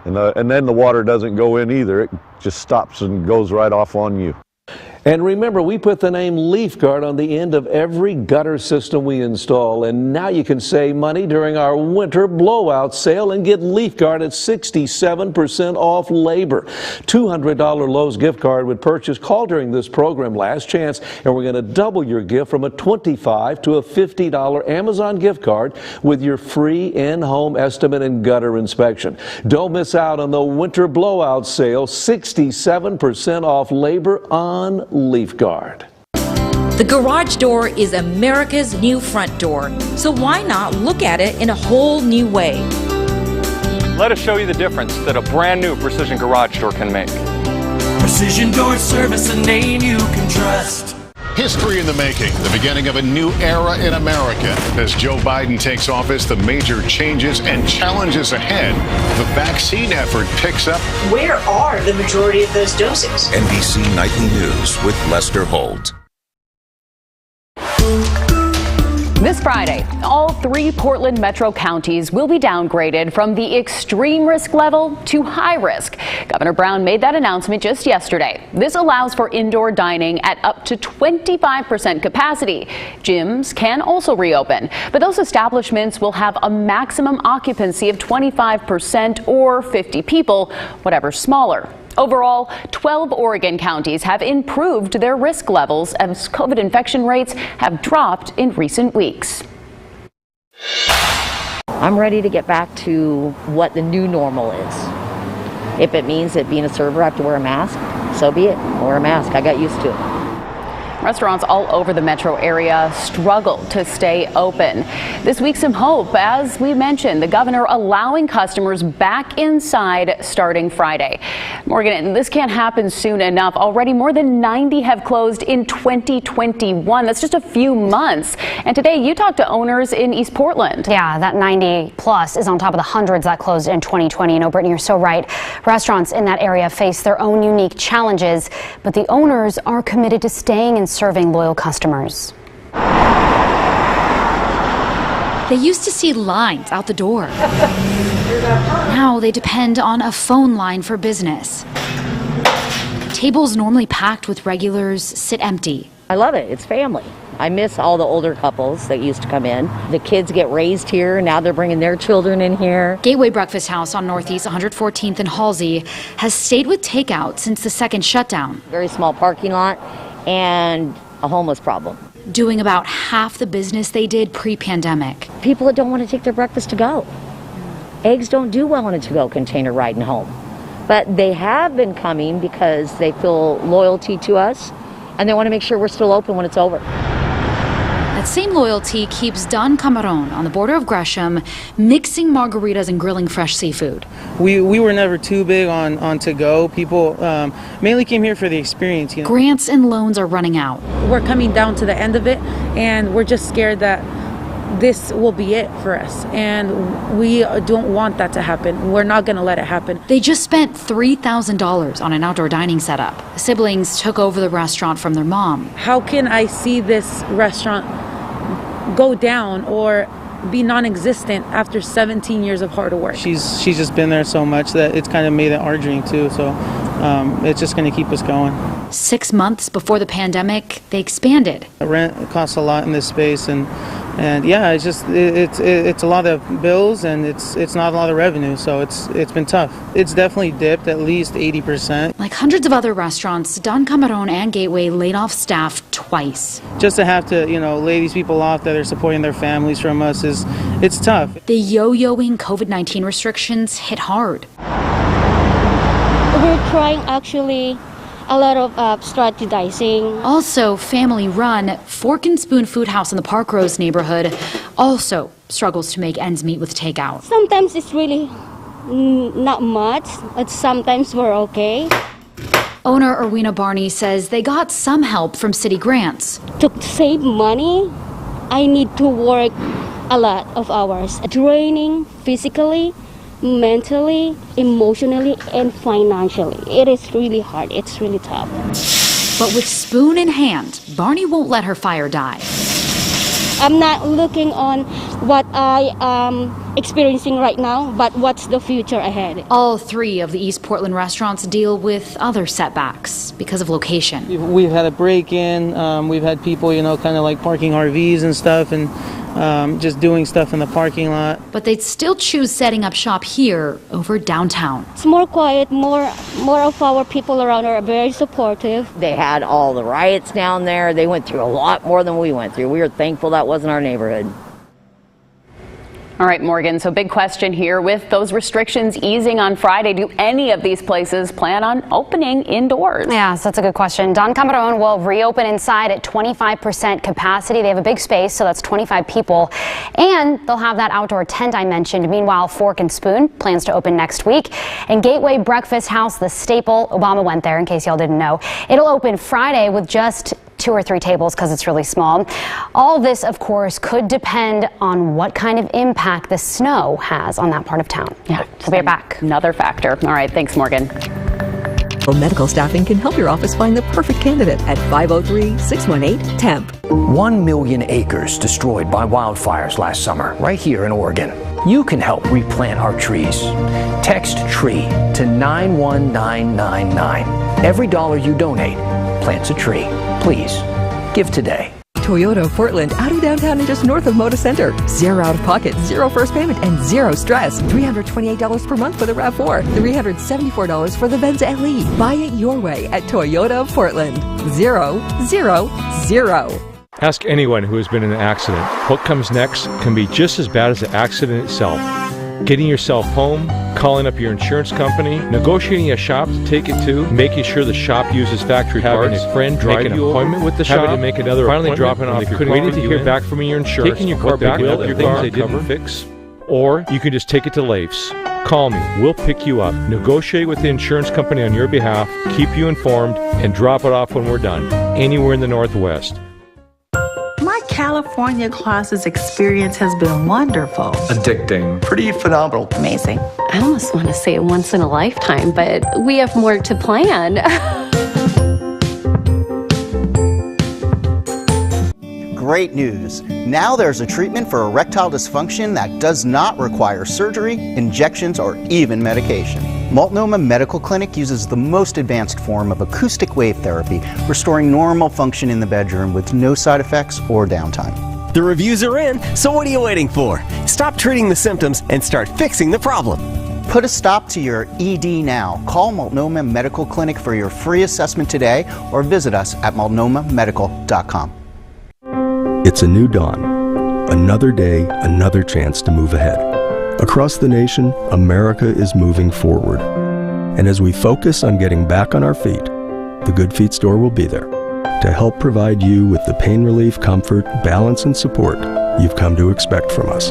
And then the water doesn't go in either. It just stops and goes right off on you. And remember, we put the name LeafGuard on the end of every gutter system we install. And now you can save money during our winter blowout sale and get LeafGuard at 67% off labor. $200 Lowe's gift card with purchase. Call during this program, last chance, and we're going to double your gift from a $25 to a $50 Amazon gift card with your free in-home estimate and gutter inspection. Don't miss out on the winter blowout sale, 67% off labor on LeafGuard. The garage door is America's new front door, so why not look at it in a whole new way? Let us show you the difference that a brand new Precision garage door can make. Precision Door Service, a name you can trust. History in the making, the beginning of a new era in America. As Joe Biden takes office, the major changes and challenges ahead. The vaccine effort picks up. Where are the majority of those doses? NBC Nightly News with Lester Holt. This Friday, all 3 Portland metro counties will be downgraded from the extreme risk level to high risk. Governor Brown made that announcement just yesterday. This allows for indoor dining at up to 25% capacity. Gyms can also reopen, but those establishments will have a maximum occupancy of 25% or 50 people, whatever smaller. Overall, 12 Oregon counties have improved their risk levels as COVID infection rates have dropped in recent weeks. I'm ready to get back to what the new normal is. If it means that being a server I have to wear a mask, so be it. I'll wear a mask. I got used to it. Restaurants all over the metro area struggle to stay open. This week, some hope, as we mentioned, the governor allowing customers back inside starting Friday. Morgan, this can't happen soon enough. Already more than 90 have closed in 2021. That's just a few months. And today you talked to owners in East Portland. Yeah, that 90 plus is on top of the hundreds that closed in 2020. You know, Brittany, you're so right. Restaurants in that area face their own unique challenges, but the owners are committed to staying and serving loyal customers. They used to see lines out the door. Now they depend on a phone line for business. Tables normally packed with regulars sit empty. I love it. It's family. I miss all the older couples that used to come in. The kids get raised here. Now they're bringing their children in here. Gateway Breakfast House on Northeast 114th and Halsey has stayed with takeout since the second shutdown. Very small parking lot and a homeless problem. Doing about half the business they did pre-pandemic. People that don't want to take their breakfast to go. Eggs don't do well on a to-go container riding home. But they have been coming because they feel loyalty to us and they want to make sure we're still open when it's over. That same loyalty keeps Don Camarón on the border of Gresham mixing margaritas and grilling fresh seafood. We were never too big on to-go. People mainly came here for the experience. You know? Grants and loans are running out. We're coming down to the end of it, and we're just scared that this will be it for us. And we don't want that to happen. We're not going to let it happen. They just spent $3,000 on an outdoor dining setup. Siblings took over the restaurant from their mom. How can I see this restaurant go down or be non-existent after 17 years of hard work? She's just been there so much that it's kind of made it our dream too. So it's just going to keep us going. 6 months before the pandemic, they expanded. The rent costs a lot in this space, and yeah, it's a lot of bills, and it's not a lot of revenue, so it's been tough. It's definitely dipped at least 80%. Like hundreds of other restaurants, Don Camarón and Gateway laid off staff twice. Just to have to, lay these people off that are supporting their families from us it's tough. The yo-yoing COVID-19 restrictions hit hard. We're trying actually a lot of strategizing. Also family-run, Fork and Spoon Food House in the Park Rose neighborhood also struggles to make ends meet with takeout. Sometimes it's really not much, but sometimes we're okay. Owner Erwina Barney says they got some help from city grants. To save money, I need to work a lot of hours, draining physically, mentally, emotionally, and financially. It is really hard. It's really tough. But with spoon in hand, Barney won't let her fire die. I'm not looking on what I am experiencing right now, but what's the future ahead. All three of the East Portland restaurants deal with other setbacks because of location. We've had a break-in. We've had people, kind of like parking RVs and stuff, and just doing stuff in the parking lot. But they'd still choose setting up shop here over downtown. It's more quiet, more of our people around are very supportive. They had all the riots down there. They went through a lot more than we went through. We were thankful that wasn't our neighborhood. All right, Morgan, so big question here. With those restrictions easing on Friday, do any of these places plan on opening indoors? Yeah, so that's a good question. Don Camarón will reopen inside at 25% capacity. They have a big space, so that's 25 people. And they'll have that outdoor tent I mentioned. Meanwhile, Fork and Spoon plans to open next week. And Gateway Breakfast House, the staple, Obama went there in case y'all didn't know. It'll open Friday with just 2 or 3 tables because it's really small. All this, of course, could depend on what kind of impact the snow has on that part of town. Yeah, we'll be right back. Another factor. All right, thanks, Morgan. Medical staffing can help your office find the perfect candidate at 503-618-TEMP. 1 million acres destroyed by wildfires last summer, right here in Oregon. You can help replant our trees. Text TREE to 91999. Every dollar you donate plants a tree. Please, give today. Toyota of Portland, out of downtown and just north of Moda Center. 0 out of pocket, 0 first payment, and 0 stress. $328 per month for the RAV4. $374 for the Venza LE. Buy it your way at Toyota of Portland. 0, 0, 0. Ask anyone who has been in an accident. What comes next can be just as bad as the accident itself. Getting yourself home, calling up your insurance company, negotiating a shop to take it to, making sure the shop uses factory parts, having a friend drive an appointment with the shop, having to make another finally dropping off your car, waiting to hear back from your insurance, taking your car back with your car they didn't fix, or you can just take it to Leif's. Call me, we'll pick you up, negotiate with the insurance company on your behalf, keep you informed, and drop it off when we're done, anywhere in the Northwest. My California classes experience has been wonderful. Addicting. Pretty phenomenal. Amazing. I almost want to say once in a lifetime, but we have more to plan. Great news. Now there's a treatment for erectile dysfunction that does not require surgery, injections, or even medication. Multnomah Medical Clinic uses the most advanced form of acoustic wave therapy, restoring normal function in the bedroom with no side effects or downtime. The reviews are in, so what are you waiting for? Stop treating the symptoms and start fixing the problem. Put a stop to your ED now. Call Multnomah Medical Clinic for your free assessment today or visit us at multnomahmedical.com. It's a new dawn. Another day, another chance to move ahead. Across the nation, America is moving forward. And as we focus on getting back on our feet, the Good Feet store will be there to help provide you with the pain relief, comfort, balance, and support you've come to expect from us.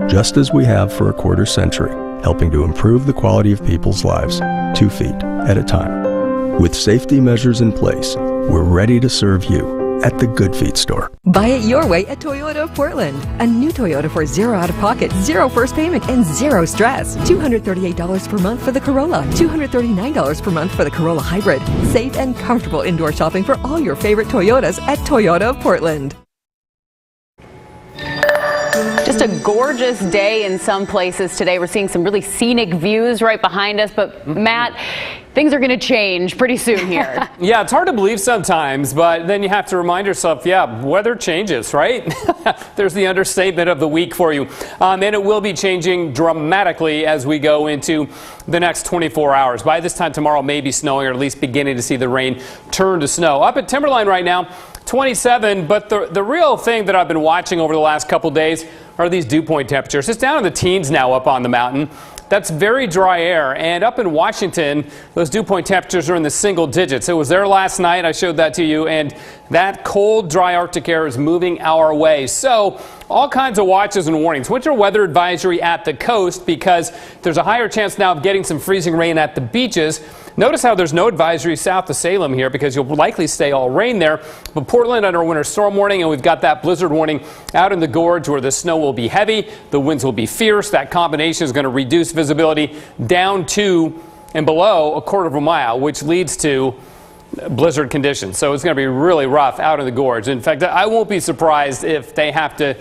Just as we have for a quarter century, helping to improve the quality of people's lives, 2 feet at a time. With safety measures in place, we're ready to serve you at the Good Feet store. Buy it your way at Toyota of Portland. A new Toyota for 0 out of pocket, 0 first payment, and 0 stress. $238 per month for the Corolla. $239 per month for the Corolla Hybrid. Safe and comfortable indoor shopping for all your favorite Toyotas at Toyota of Portland. Just a gorgeous day in some places today. We're seeing some really scenic views right behind us, but Matt, things are going to change pretty soon here. Yeah, it's hard to believe sometimes, but then you have to remind yourself, yeah, weather changes, right? There's the understatement of the week for you. And it will be changing dramatically as we go into the next 24 hours. By this time tomorrow, maybe snowing, or at least beginning to see the rain turn to snow. Up at Timberline right now, 27, but the real thing that I've been watching over the last couple days are these dew point temperatures. It's down in the teens now up on the mountain. That's very dry air, and up in Washington, those dew point temperatures are in the single digits. It was there last night. I showed that to you, and that cold, dry Arctic air is moving our way. So all kinds of watches and warnings. Winter weather advisory at the coast because there's a higher chance now of getting some freezing rain at the beaches. Notice how there's no advisory south of Salem here because you'll likely stay all rain there. But Portland under a winter storm warning, and we've got that blizzard warning out in the gorge where the snow will be heavy, the winds will be fierce. That combination is going to reduce visibility down to and below a quarter of a mile, which leads to blizzard conditions. So it's going to be really rough out in the gorge. In fact, I won't be surprised if they have to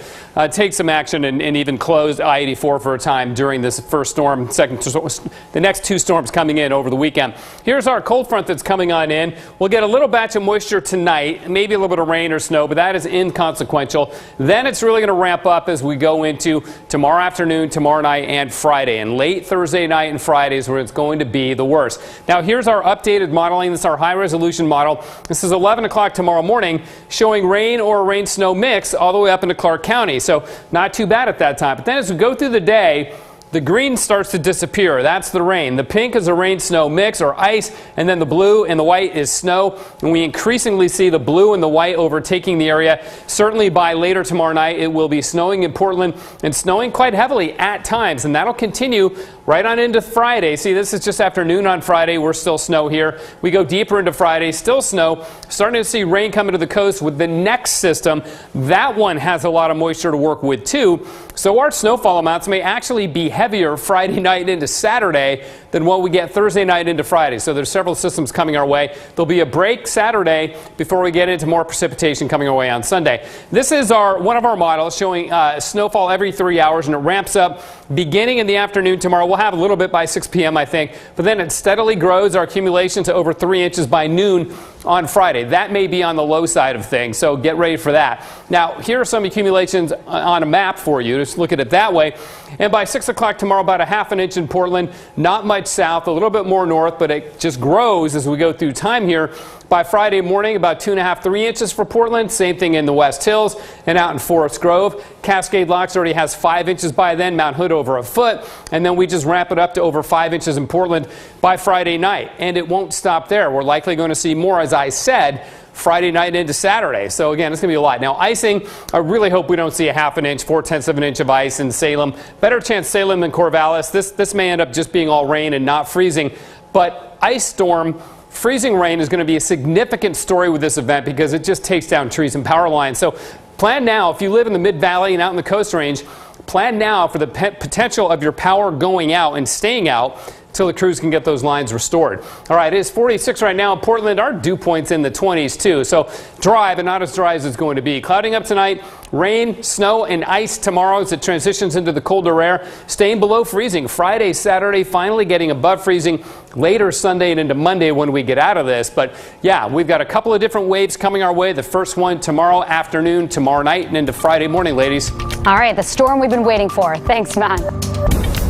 take some action and even close I-84 for a time during this first storm, the next two storms coming in over the weekend. Here's our cold front that's coming on in. We'll get a little batch of moisture tonight, maybe a little bit of rain or snow, but that is inconsequential. Then it's really going to ramp up as we go into tomorrow afternoon, tomorrow night, and Friday. And late Thursday night and Friday is where it's going to be the worst. Now, here's our updated modeling. This is our high-resolution model. This is 11 o'clock tomorrow morning, showing rain or rain-snow mix all the way up into Clark County. So not too bad at that time. But then as we go through the day, the green starts to disappear. That's the rain. The pink is a rain-snow mix or ice, and then the blue and the white is snow. And we increasingly see the blue and the white overtaking the area. Certainly by later tomorrow night, it will be snowing in Portland and snowing quite heavily at times. And that'll continue right on into Friday. See, this is just afternoon on Friday. We're still snow here. We go deeper into Friday, still snow. Starting to see rain coming to the coast with the next system. That one has a lot of moisture to work with too. So our snowfall amounts may actually be heavier Friday night into Saturday than what we get Thursday night into Friday. So there's several systems coming our way. There'll be a break Saturday before we get into more precipitation coming our way on Sunday. This is one of our models showing snowfall every 3 hours, and it ramps up beginning in the afternoon tomorrow. We'll have a little bit by 6 p.m. I think, but then it steadily grows our accumulation to over 3 inches by noon on Friday. That may be on the low side of things, so get ready for that. Now, here are some accumulations on a map for you. Just look at it that way. And by 6 o'clock tomorrow, about a half an inch in Portland, not much south, a little bit more north, but it just grows as we go through time here. By Friday morning, about 2.5, 3 inches for Portland. Same thing in the West Hills and out in Forest Grove. Cascade Locks already has 5 inches by then. Mount Hood over a foot. And then we just ramp it up to over 5 inches in Portland by Friday night. And it won't stop there. We're likely going to see more, as I said, Friday night into Saturday. So again, it's going to be a lot. Now, icing, I really hope we don't see a half an inch, 4/10 of an inch of ice in Salem. Better chance Salem than Corvallis. This may end up just being all rain and not freezing. But ice storm, freezing rain is going to be a significant story with this event because it just takes down trees and power lines. So plan now. If you live in the Mid-Valley and out in the Coast Range, plan now for the potential of your power going out and staying out until the crews can get those lines restored. All right, it is 46 right now in Portland. Our dew point's in the 20s too, so dry, but not as dry as it's going to be. Clouding up tonight, rain, snow, and ice tomorrow as it transitions into the colder air, staying below freezing. Friday, Saturday, finally getting above freezing. Later Sunday and into Monday when we get out of this. But yeah, we've got a couple of different waves coming our way. The first one tomorrow afternoon, tomorrow night, and into Friday morning, ladies. All right, the storm we've been waiting for. Thanks, Matt.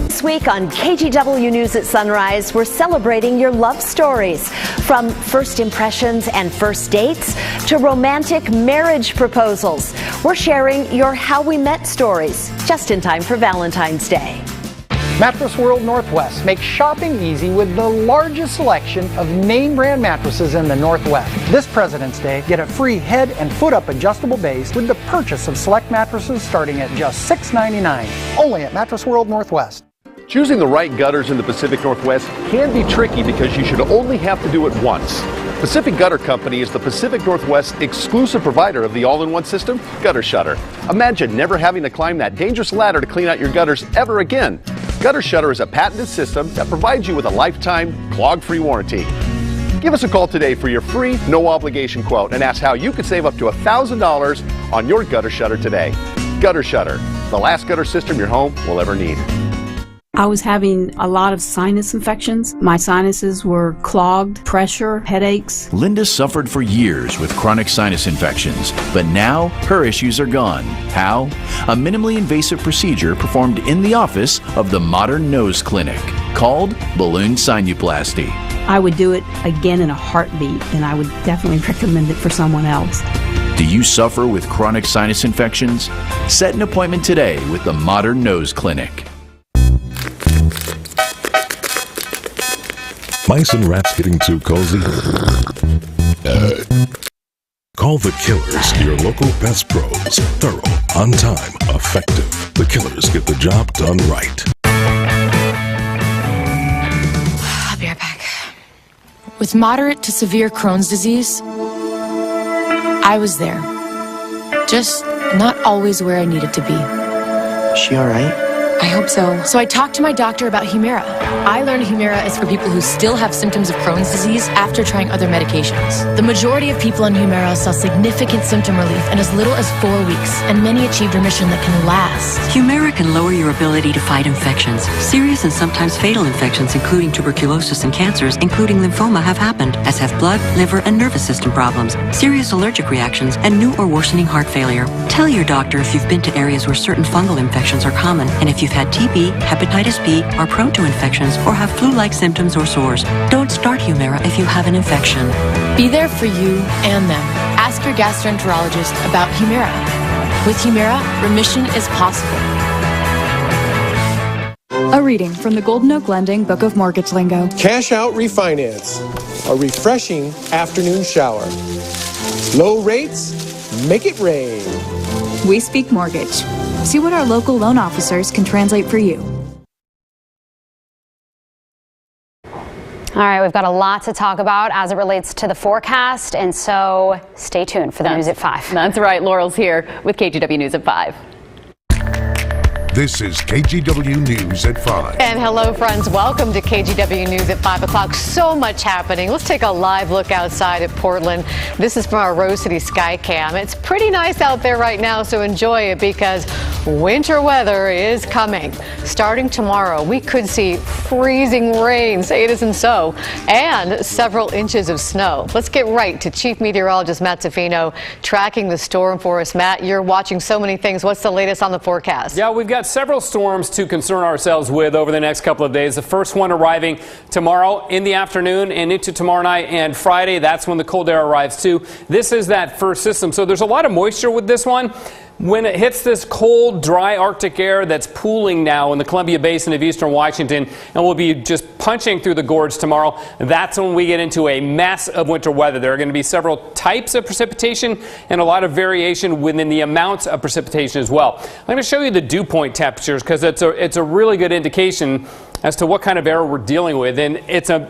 This week on KGW News at Sunrise, we're celebrating your love stories. From first impressions and first dates to romantic marriage proposals. We're sharing your how we met stories just in time for Valentine's Day. Mattress World Northwest makes shopping easy with the largest selection of name brand mattresses in the Northwest. This President's Day, get a free head and foot up adjustable base with the purchase of select mattresses starting at just $6.99. Only at Mattress World Northwest. Choosing the right gutters in the Pacific Northwest can be tricky because you should only have to do it once. Pacific Gutter Company is the Pacific Northwest exclusive provider of the all-in-one system, Gutter Shutter. Imagine never having to climb that dangerous ladder to clean out your gutters ever again. Gutter Shutter is a patented system that provides you with a lifetime clog-free warranty. Give us a call today for your free, no-obligation quote and ask how you could save up to $1,000 on your gutter shutter today. Gutter Shutter, the last gutter system your home will ever need. I was having a lot of sinus infections. My sinuses were clogged, pressure, headaches. Linda suffered for years with chronic sinus infections, but now her issues are gone. How? A minimally invasive procedure performed in the office of the Modern Nose Clinic called balloon sinuplasty. I would do it again in a heartbeat, and I would definitely recommend it for someone else. Do you suffer with chronic sinus infections? Set an appointment today with the Modern Nose Clinic. Mice and rats getting too cozy? Call the Killers, your local pest pros. Thorough, on time, effective. The Killers get the job done right. I'll be right back. With moderate to severe Crohn's disease, I was there. Just not always where I needed to be. Is she all right? I hope so. So I talked to my doctor about Humira. I learned Humira is for people who still have symptoms of Crohn's disease after trying other medications. The majority of people on Humira saw significant symptom relief in as little as 4 weeks, and many achieved remission that can last. Humira can lower your ability to fight infections. Serious and sometimes fatal infections, including tuberculosis and cancers, including lymphoma, have happened, as have blood, liver, and nervous system problems, serious allergic reactions, and new or worsening heart failure. Tell your doctor if you've been to areas where certain fungal infections are common, and if you've had TB, hepatitis B, are prone to infections, or have flu-like symptoms or sores. Don't start Humira if you have an infection. Be there for you and them. Ask your gastroenterologist about Humira. With Humira, remission is possible. A reading from the Golden Oak Lending Book of Mortgage Lingo. Cash Out Refinance, a refreshing afternoon shower. Low rates, make it rain. We speak mortgage. See what our local loan officers can translate for you. All right, we've got a lot to talk about as it relates to the forecast, and so stay tuned for the news at 5. That's right. Laurel's here with KGW News at 5. This is KGW News at 5. And hello, friends. Welcome to KGW News at 5 o'clock. So much happening. Let's take a live look outside at Portland. This is from our Rose City Skycam. It's pretty nice out there right now, so enjoy it because winter weather is coming. Starting tomorrow, we could see freezing rain, say it isn't so, and several inches of snow. Let's get right to Chief Meteorologist Matt Zaffino tracking the storm for us. Matt, you're watching so many things. What's the latest on the forecast? Yeah, we've got several storms to concern ourselves with over the next couple of days. The first one arriving tomorrow in the afternoon and into tomorrow night and Friday. That's when the cold air arrives too. This is that first system. So there's a lot of moisture with this one. When it hits this cold, dry Arctic air that's pooling now in the Columbia Basin of eastern Washington and will be just punching through the gorge tomorrow, that's when we get into a mess of winter weather. There are going to be several types of precipitation and a lot of variation within the amounts of precipitation as well. I'm going to show you the dew point temperatures because it's a really good indication as to what kind of air we're dealing with. And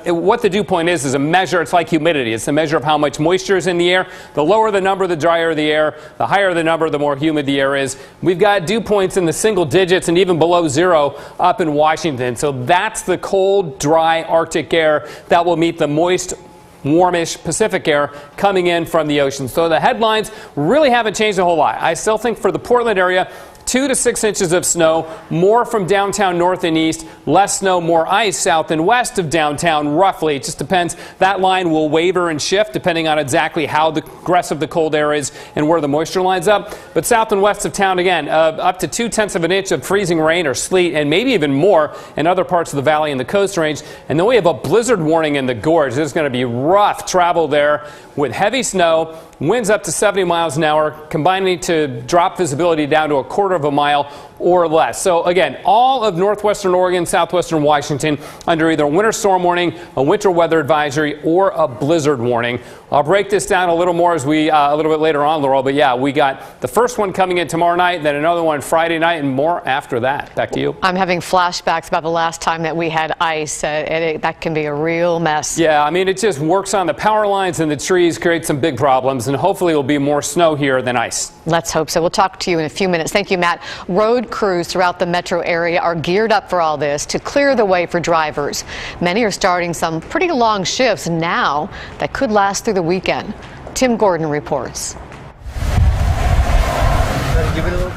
what the dew point is a measure. It's like humidity. It's a measure of how much moisture is in the air. The lower the number, the drier the air. The higher the number, the more humid the air is. We've got dew points in the single digits and even below zero up in Washington. So that's the cold, dry Arctic air that will meet the moist, warmish Pacific air coming in from the ocean. So the headlines really haven't changed a whole lot. I still think for the Portland area, 2 to 6 inches of snow, more from downtown north and east, less snow, more ice south and west of downtown roughly. It just depends. That line will waver and shift depending on exactly how aggressive the cold air is and where the moisture lines up. But south and west of town again, up to 0.2 of an inch of freezing rain or sleet and maybe even more in other parts of the valley and the coast range. And then we have a blizzard warning in the gorge. There's going to be rough travel there with heavy snow, winds up to 70 miles an hour, combining to drop visibility down to 1/4 of a mile or less. So again, all of northwestern Oregon, southwestern Washington under either a winter storm warning, a winter weather advisory, or a blizzard warning. I'll break this down a little more as we a little bit later on, Laurel. But yeah, we got the first one coming in tomorrow night, then another one Friday night, and more after that. Back to you. I'm having flashbacks about the last time that we had ice. That can be a real mess. Yeah, I mean, it just works on the power lines and the trees, creates some big problems, and hopefully it'll be more snow here than ice. Let's hope so. We'll talk to you in a few minutes. Thank you, Matt. Road crews throughout the metro area are geared up for all this to clear the way for drivers. Many are starting some pretty long shifts now that could last through the weekend. Tim Gordon reports.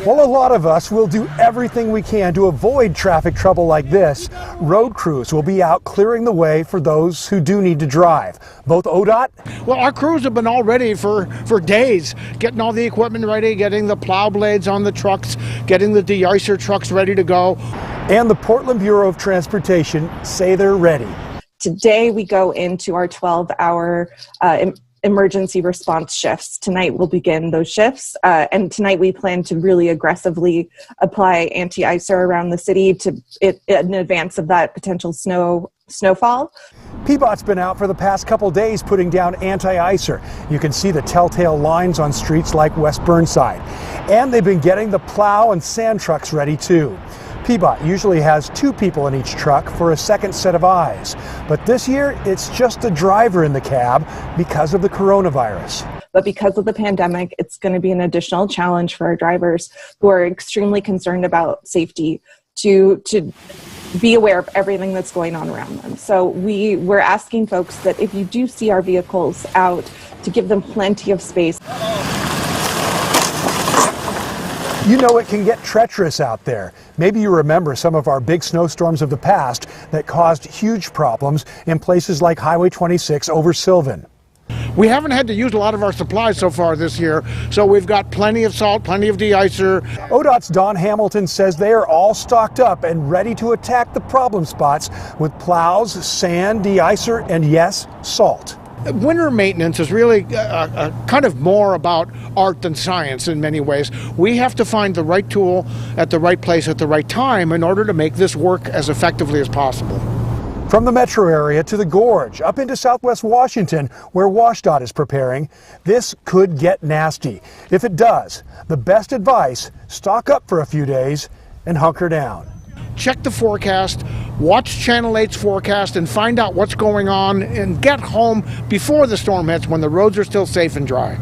Well, a lot of us will do everything we can to avoid traffic trouble like this. Road crews will be out clearing the way for those who do need to drive. Both ODOT. Well, our crews have been all ready for days, getting all the equipment ready, getting the plow blades on the trucks, getting the de-icer trucks ready to go. And the Portland Bureau of Transportation say they're ready. Today we go into our 12-hour emergency response shifts. Tonight we'll begin those shifts, and tonight we plan to really aggressively apply anti-icer around the city in advance of that potential snowfall. PBOT's been out for the past couple days putting down anti-icer. You can see the telltale lines on streets like West Burnside. And they've been getting the plow and sand trucks ready too. PBOT usually has 2 people in each truck for a second set of eyes. But this year, it's just the driver in the cab because of the coronavirus. But because of the pandemic, it's going to be an additional challenge for our drivers who are extremely concerned about safety to be aware of everything that's going on around them. So we're asking folks that if you do see our vehicles out, to give them plenty of space. You know it can get treacherous out there. Maybe you remember some of our big snowstorms of the past that caused huge problems in places like Highway 26 over Sylvan. We haven't had to use a lot of our supplies so far this year, so we've got plenty of salt, plenty of de-icer. ODOT's Don Hamilton says they are all stocked up and ready to attack the problem spots with plows, sand, de-icer, and yes, salt. Winter maintenance is really kind of more about art than science in many ways. We have to find the right tool at the right place at the right time in order to make this work as effectively as possible. From the metro area to the gorge, up into southwest Washington, where WashDOT is preparing, this could get nasty. If it does, the best advice, stock up for a few days and hunker down. Check the forecast, watch Channel 8's forecast, and find out what's going on, and get home before the storm hits when the roads are still safe and dry.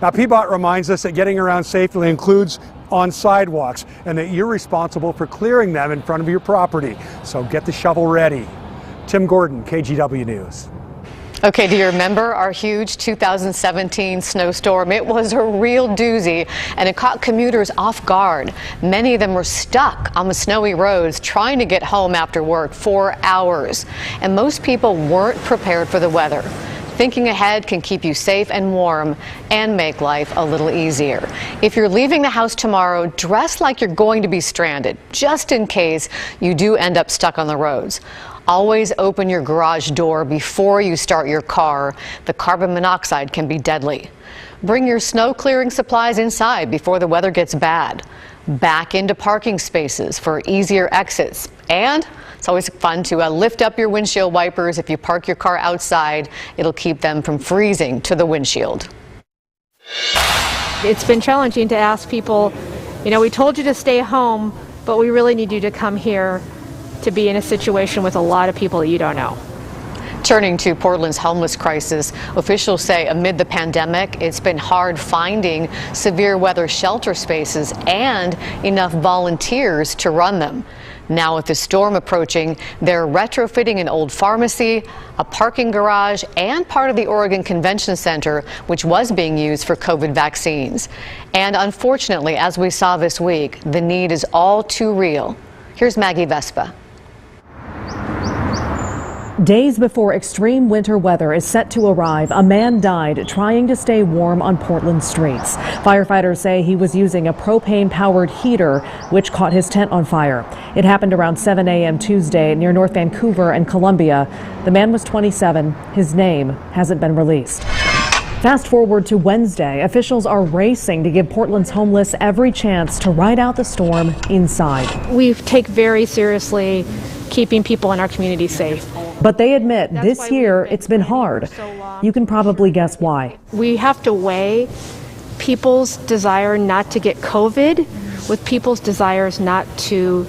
Now, PBOT reminds us that getting around safely includes on sidewalks, and that you're responsible for clearing them in front of your property. So get the shovel ready. Tim Gordon, KGW News. Okay, do you remember our huge 2017 snowstorm? It was a real doozy, and it caught commuters off guard. Many of them were stuck on the snowy roads trying to get home after work for hours. And most people weren't prepared for the weather. Thinking ahead can keep you safe and warm and make life a little easier. If you're leaving the house tomorrow, dress like you're going to be stranded, just in case you do end up stuck on the roads. Always open your garage door before you start your car. The carbon monoxide can be deadly. Bring your snow clearing supplies inside before the weather gets bad. Back into parking spaces for easier exits. And it's always fun to lift up your windshield wipers. If you park your car outside, it'll keep them from freezing to the windshield. It's been challenging to ask people, you know, we told you to stay home, but we really need you to come here to be in a situation with a lot of people that you don't know. Turning to Portland's homeless crisis, officials say amid the pandemic, it's been hard finding severe weather shelter spaces and enough volunteers to run them. Now with the storm approaching, they're retrofitting an old pharmacy, a parking garage, and part of the Oregon Convention Center, which was being used for COVID vaccines. And unfortunately, as we saw this week, the need is all too real. Here's Maggie Vespa. Days before extreme winter weather is set to arrive, a man died trying to stay warm on Portland streets. Firefighters say he was using a propane-powered heater, which caught his tent on fire. It happened around 7 a.m. Tuesday near North Vancouver and Columbia. The man was 27. His name hasn't been released. Fast forward to Wednesday, officials are racing to give Portland's homeless every chance to ride out the storm inside. We take very seriously keeping people in our community safe. But they admit this year it's been hard. You can probably guess why. We have to weigh people's desire not to get COVID with people's desires not to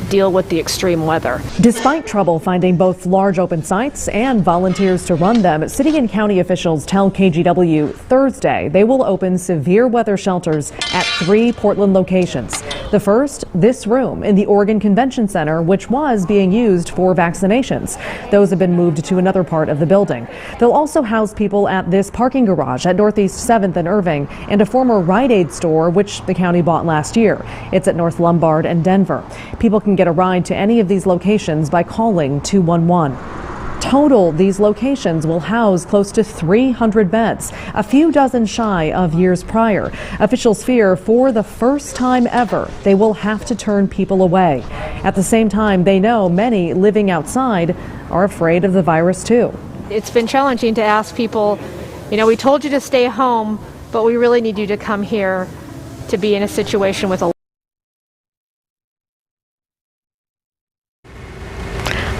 deal with the extreme weather. Despite trouble finding both large open sites and volunteers to run them, city and county officials tell KGW Thursday they will open severe weather shelters at 3 Portland locations. The first, this room in the Oregon Convention Center, which was being used for vaccinations. Those have been moved to another part of the building. They'll also house people at this parking garage at Northeast 7th and Irving and a former Rite Aid store, which the county bought last year. It's at North Lombard and Denver. People can get a ride to any of these locations by calling 211. Total, these locations will house close to 300 beds, a few dozen shy of years prior. Officials fear for the first time ever, they will have to turn people away. At the same time, they know many living outside are afraid of the virus too. It's been challenging to ask people, we told you to stay home, but we really need you to come here to be in a situation with a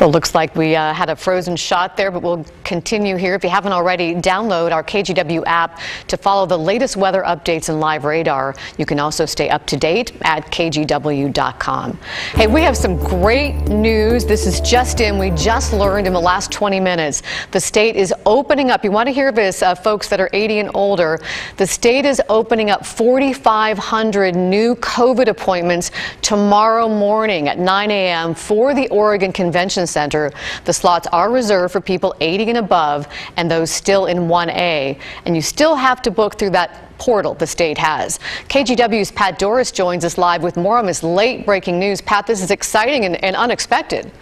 Well, it looks like we had a frozen shot there, but we'll continue here. If you haven't already, download our KGW app to follow the latest weather updates and live radar. You can also stay up to date at kgw.com. Hey, we have some great news. This is just in. We just learned in the last 20 minutes the state is opening up. You want to hear this, folks that are 80 and older. The state is opening up 4,500 new COVID appointments tomorrow morning at 9 a.m. for the Oregon Convention Center. The slots are reserved for people 80 and above and those still in 1A. And you still have to book through that portal the state has. KGW's Pat Doris joins us live with more on this late breaking news. Pat, this is exciting and unexpected.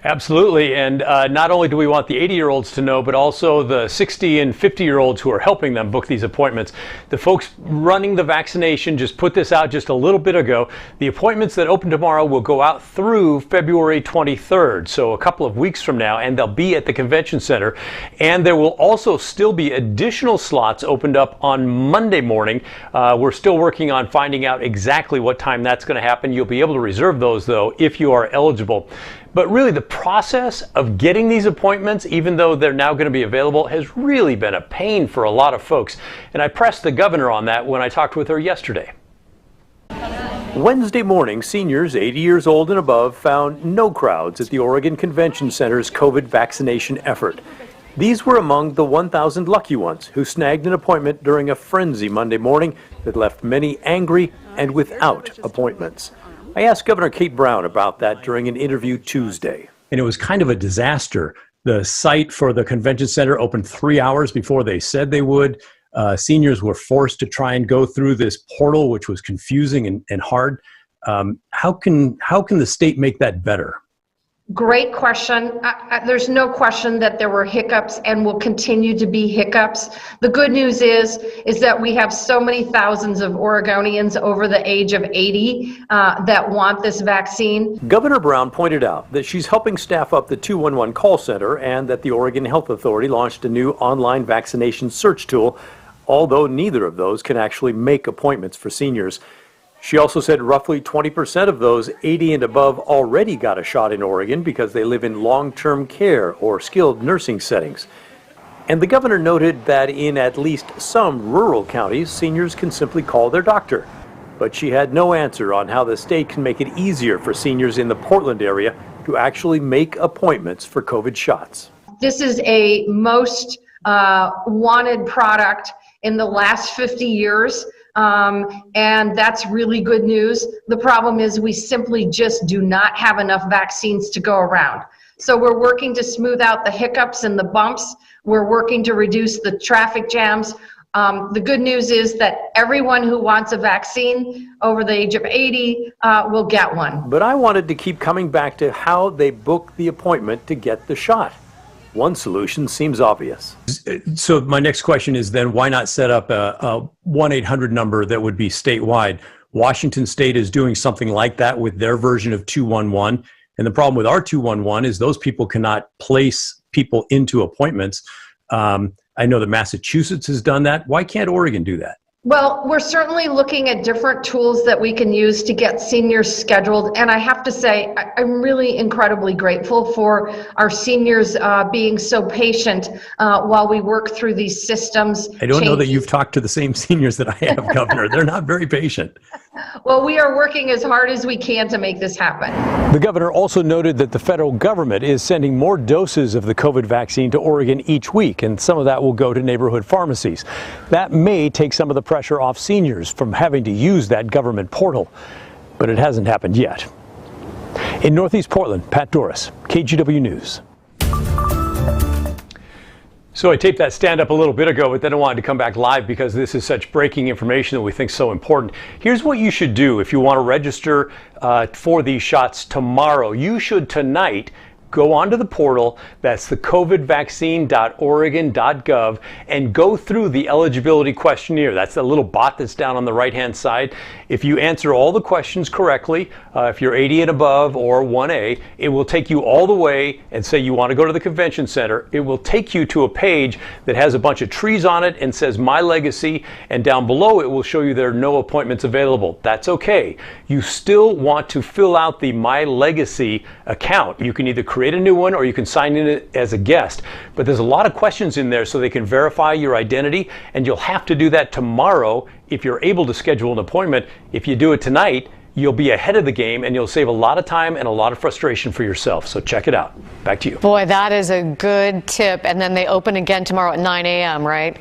Absolutely, and not only do we want the 80-year-olds to know, but also the 60 and 50-year-olds who are helping them book these appointments. The folks running the vaccination just put this out just a little bit ago. The appointments that open tomorrow will go out through February 23rd, so a couple of weeks from now, and they'll be at the convention center. And there will also still be additional slots opened up on Monday morning. We're still working on finding out exactly what time that's going to happen. You'll be able to reserve those, though, if you are eligible. But really, the process of getting these appointments, even though they're now going to be available, has really been a pain for a lot of folks. And I pressed the governor on that when I talked with her yesterday. Wednesday morning, seniors 80 years old and above found no crowds at the Oregon Convention Center's COVID vaccination effort. These were among the 1,000 lucky ones who snagged an appointment during a frenzy Monday morning that left many angry and without appointments. I asked Governor Kate Brown about that during an interview Tuesday. And it was kind of a disaster. The site for the convention center opened 3 hours before they said they would. Seniors were forced to try and go through this portal, which was confusing and hard. How can the state make that better? Great question. There's no question that there were hiccups and will continue to be hiccups. The good news is that we have so many thousands of Oregonians over the age of 80 that want this vaccine. Governor Brown pointed out that she's helping staff up the 211 call center and that the Oregon Health Authority launched a new online vaccination search tool, although neither of those can actually make appointments for seniors. She also said roughly 20% of those 80 and above already got a shot in Oregon because they live in long-term care or skilled nursing settings. And the governor noted that in at least some rural counties, seniors can simply call their doctor. But she had no answer on how the state can make it easier for seniors in the Portland area to actually make appointments for COVID shots. This is a most wanted product in the last 50 years. And that's really good news. The problem is we simply just do not have enough vaccines to go around. So we're working to smooth out the hiccups and the bumps. We're working to reduce the traffic jams. The good news is that everyone who wants a vaccine over the age of 80 will get one. But I wanted to keep coming back to how they book the appointment to get the shot. One solution seems obvious. So my next question is then why not set up a 1-800 number that would be statewide? Washington State is doing something like that with their version of 211. And the problem with our 211 is those people cannot place people into appointments. I know that Massachusetts has done that. Why can't Oregon do that? Well, we're certainly looking at different tools that we can use to get seniors scheduled. And I have to say, I'm really incredibly grateful for our seniors being so patient while we work through these systems. I don't know that you've talked to the same seniors that I have, Governor. They're not very patient. Well, we are working as hard as we can to make this happen. The governor also noted that the federal government is sending more doses of the COVID vaccine to Oregon each week, and some of that will go to neighborhood pharmacies. That may take some of the pressure off seniors from having to use that government portal, but it hasn't happened yet. In Northeast Portland, Pat Doris, KGW News. So I taped that stand up a little bit ago, but then I wanted to come back live because this is such breaking information that we think is so important. Here's what you should do if you want to register for these shots tomorrow. You should tonight go onto the portal, that's the covidvaccine.oregon.gov, and go through the eligibility questionnaire. That's the little bot that's down on the right-hand side. If you answer all the questions correctly, if you're 80 and above or 1A, it will take you all the way and say you want to go to the convention center. It will take you to a page that has a bunch of trees on it and says My Legacy, and down below it will show you there are no appointments available. That's okay. You still want to fill out the My Legacy account. You can either create a new one or you can sign in as a guest. But there's a lot of questions in there so they can verify your identity, and you'll have to do that tomorrow if you're able to schedule an appointment. If you do it tonight, you'll be ahead of the game and you'll save a lot of time and a lot of frustration for yourself. So check it out. Back to you. Boy, that is a good tip. And then they open again tomorrow at 9 a.m., right?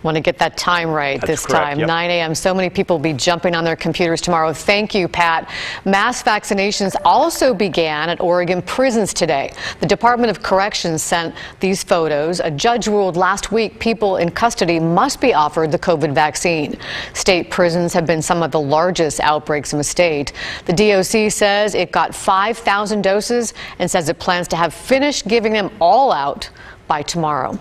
Want to get that time right. That's this correct, time, yep. 9 a.m. So many people will be jumping on their computers tomorrow. Thank you, Pat. Mass vaccinations also began at Oregon prisons today. The Department of Corrections sent these photos. A judge ruled last week people in custody must be offered the COVID vaccine. State prisons have been some of the largest outbreaks in the state. The DOC says it got 5,000 doses and says it plans to have finished giving them all out by tomorrow.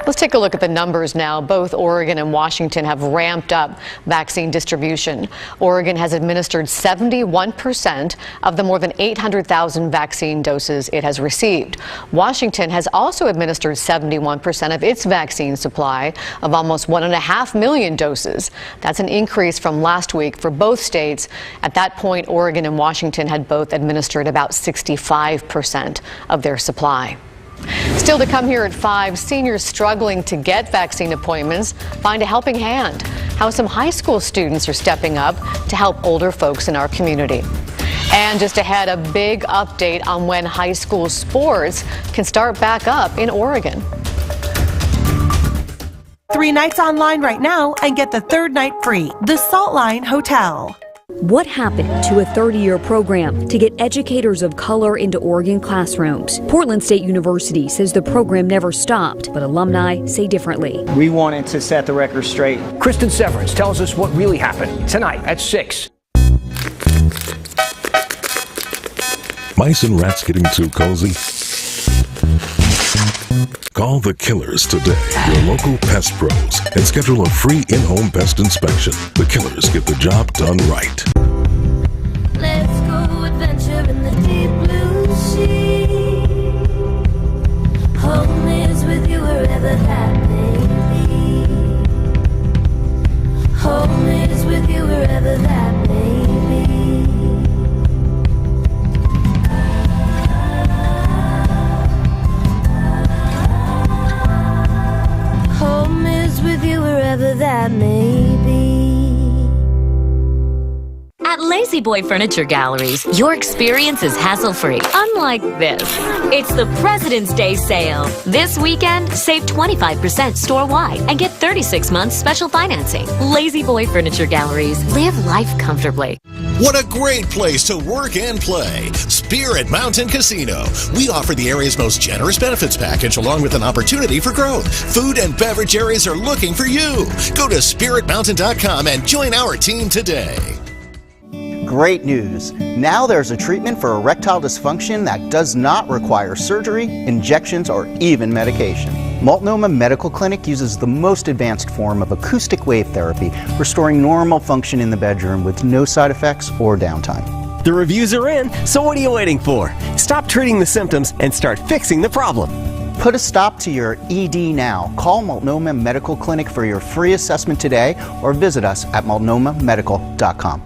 Let's take a look at the numbers now. Both Oregon and Washington have ramped up vaccine distribution. Oregon has administered 71% of the more than 800,000 vaccine doses it has received. Washington has also administered 71% of its vaccine supply of almost 1.5 million doses. That's an increase from last week for both states. At that point, Oregon and Washington had both administered about 65% of their supply. Still to come here at 5, seniors struggling to get vaccine appointments find a helping hand. How some high school students are stepping up to help older folks in our community. And just ahead, a big update on when high school sports can start back up in Oregon. 3 nights online right now and get the 3rd night free. The Salt Line Hotel. What happened to a 30-year program to get educators of color into Oregon classrooms? Portland State University says the program never stopped, but alumni say differently. We wanted to set the record straight. Kristen Severance tells us what really happened tonight at 6. Mice and rats getting too cozy? Call the Killers today, your local pest pros, and schedule a free in-home pest inspection. The Killers get the job done right. Let's go adventure in the deep blue sea. Home is with you wherever that may be. Home is with you wherever that may be. Home is with you wherever that may be. At Lazy Boy Furniture Galleries, your experience is hassle-free, unlike this. It's the President's Day sale. This weekend, save 25% store-wide and get 36 months special financing. Lazy Boy Furniture Galleries. Live life comfortably. What a great place to work and play. Spirit Mountain Casino. We offer the area's most generous benefits package along with an opportunity for growth. Food and beverage areas are looking for you. Go to spiritmountain.com and join our team today. Great news. Now there's a treatment for erectile dysfunction that does not require surgery, injections, or even medication. Multnomah Medical Clinic uses the most advanced form of acoustic wave therapy, restoring normal function in the bedroom with no side effects or downtime. The reviews are in, so what are you waiting for? Stop treating the symptoms and start fixing the problem. Put a stop to your ED now. Call Multnomah Medical Clinic for your free assessment today or visit us at multnomahmedical.com.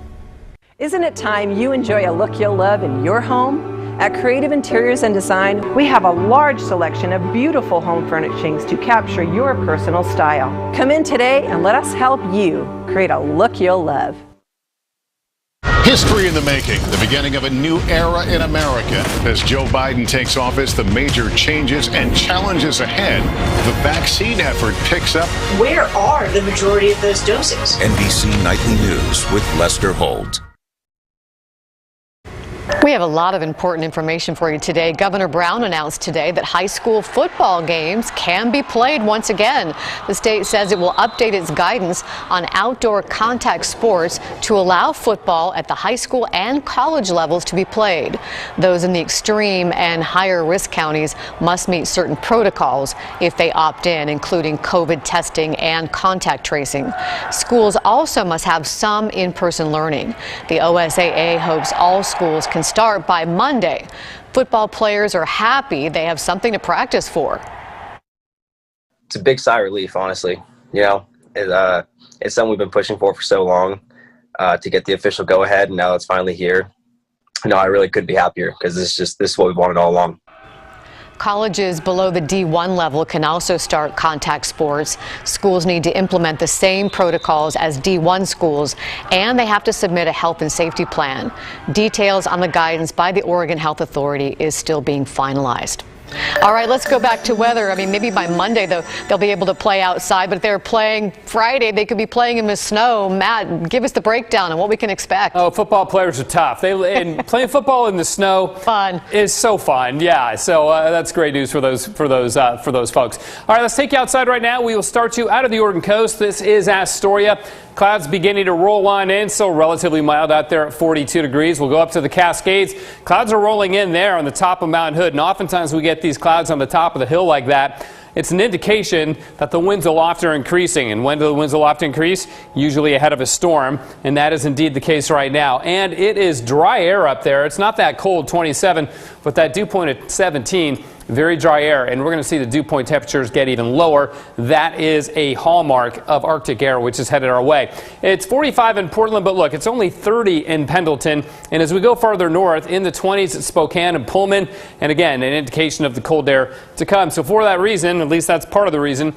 Isn't it time you enjoy a look you'll love in your home? At Creative Interiors and Design, we have a large selection of beautiful home furnishings to capture your personal style. Come in today and let us help you create a look you'll love. History in the making, the beginning of a new era in America. As Joe Biden takes office, the major changes and challenges ahead. The vaccine effort picks up. Where are the majority of those doses? NBC Nightly News with Lester Holt. We have a lot of important information for you today. Governor Brown announced today that high school football games can be played once again. The state says it will update its guidance on outdoor contact sports to allow football at the high school and college levels to be played. Those in the extreme and higher risk counties must meet certain protocols if they opt in, including COVID testing and contact tracing. Schools also must have some in-person learning. The OSAA hopes all schools can start by Monday. Football players are happy they have something to practice for. It's a big sigh of relief, honestly. You know, it's something we've been pushing for so long to get the official go-ahead, and now it's finally here. No, I really couldn't be happier because this is what we've wanted all along. Colleges below the D1 level can also start contact sports. Schools need to implement the same protocols as D1 schools, and they have to submit a health and safety plan. Details on the guidance by the Oregon Health Authority is still being finalized. All right, let's go back to weather. I mean, maybe by Monday they'll be able to play outside, but if they're playing Friday, they could be playing in the snow. Matt, give us the breakdown on what we can expect. Oh, football players are tough. And playing football in the snow is so fun. Yeah, so that's great news for those folks. All right, let's take you outside right now. We will start you out of the Oregon coast. This is Astoria. Clouds beginning to roll on in, still relatively mild out there at 42 degrees. We'll go up to the Cascades. Clouds are rolling in there on the top of Mount Hood, and oftentimes we get these clouds on the top of the hill like that. It's an indication that the winds aloft are increasing. And when do the winds aloft increase? Usually ahead of a storm, and that is indeed the case right now. And it is dry air up there. It's not that cold, 27, but that dew point at 17. Very dry air, and we're going to see the dew point temperatures get even lower. That is a hallmark of Arctic air, which is headed our way. It's 45 in Portland, but look, it's only 30 in Pendleton. And as we go farther north, in the 20s at Spokane and Pullman, and again, an indication of the cold air to come. So for that reason, at least that's part of the reason,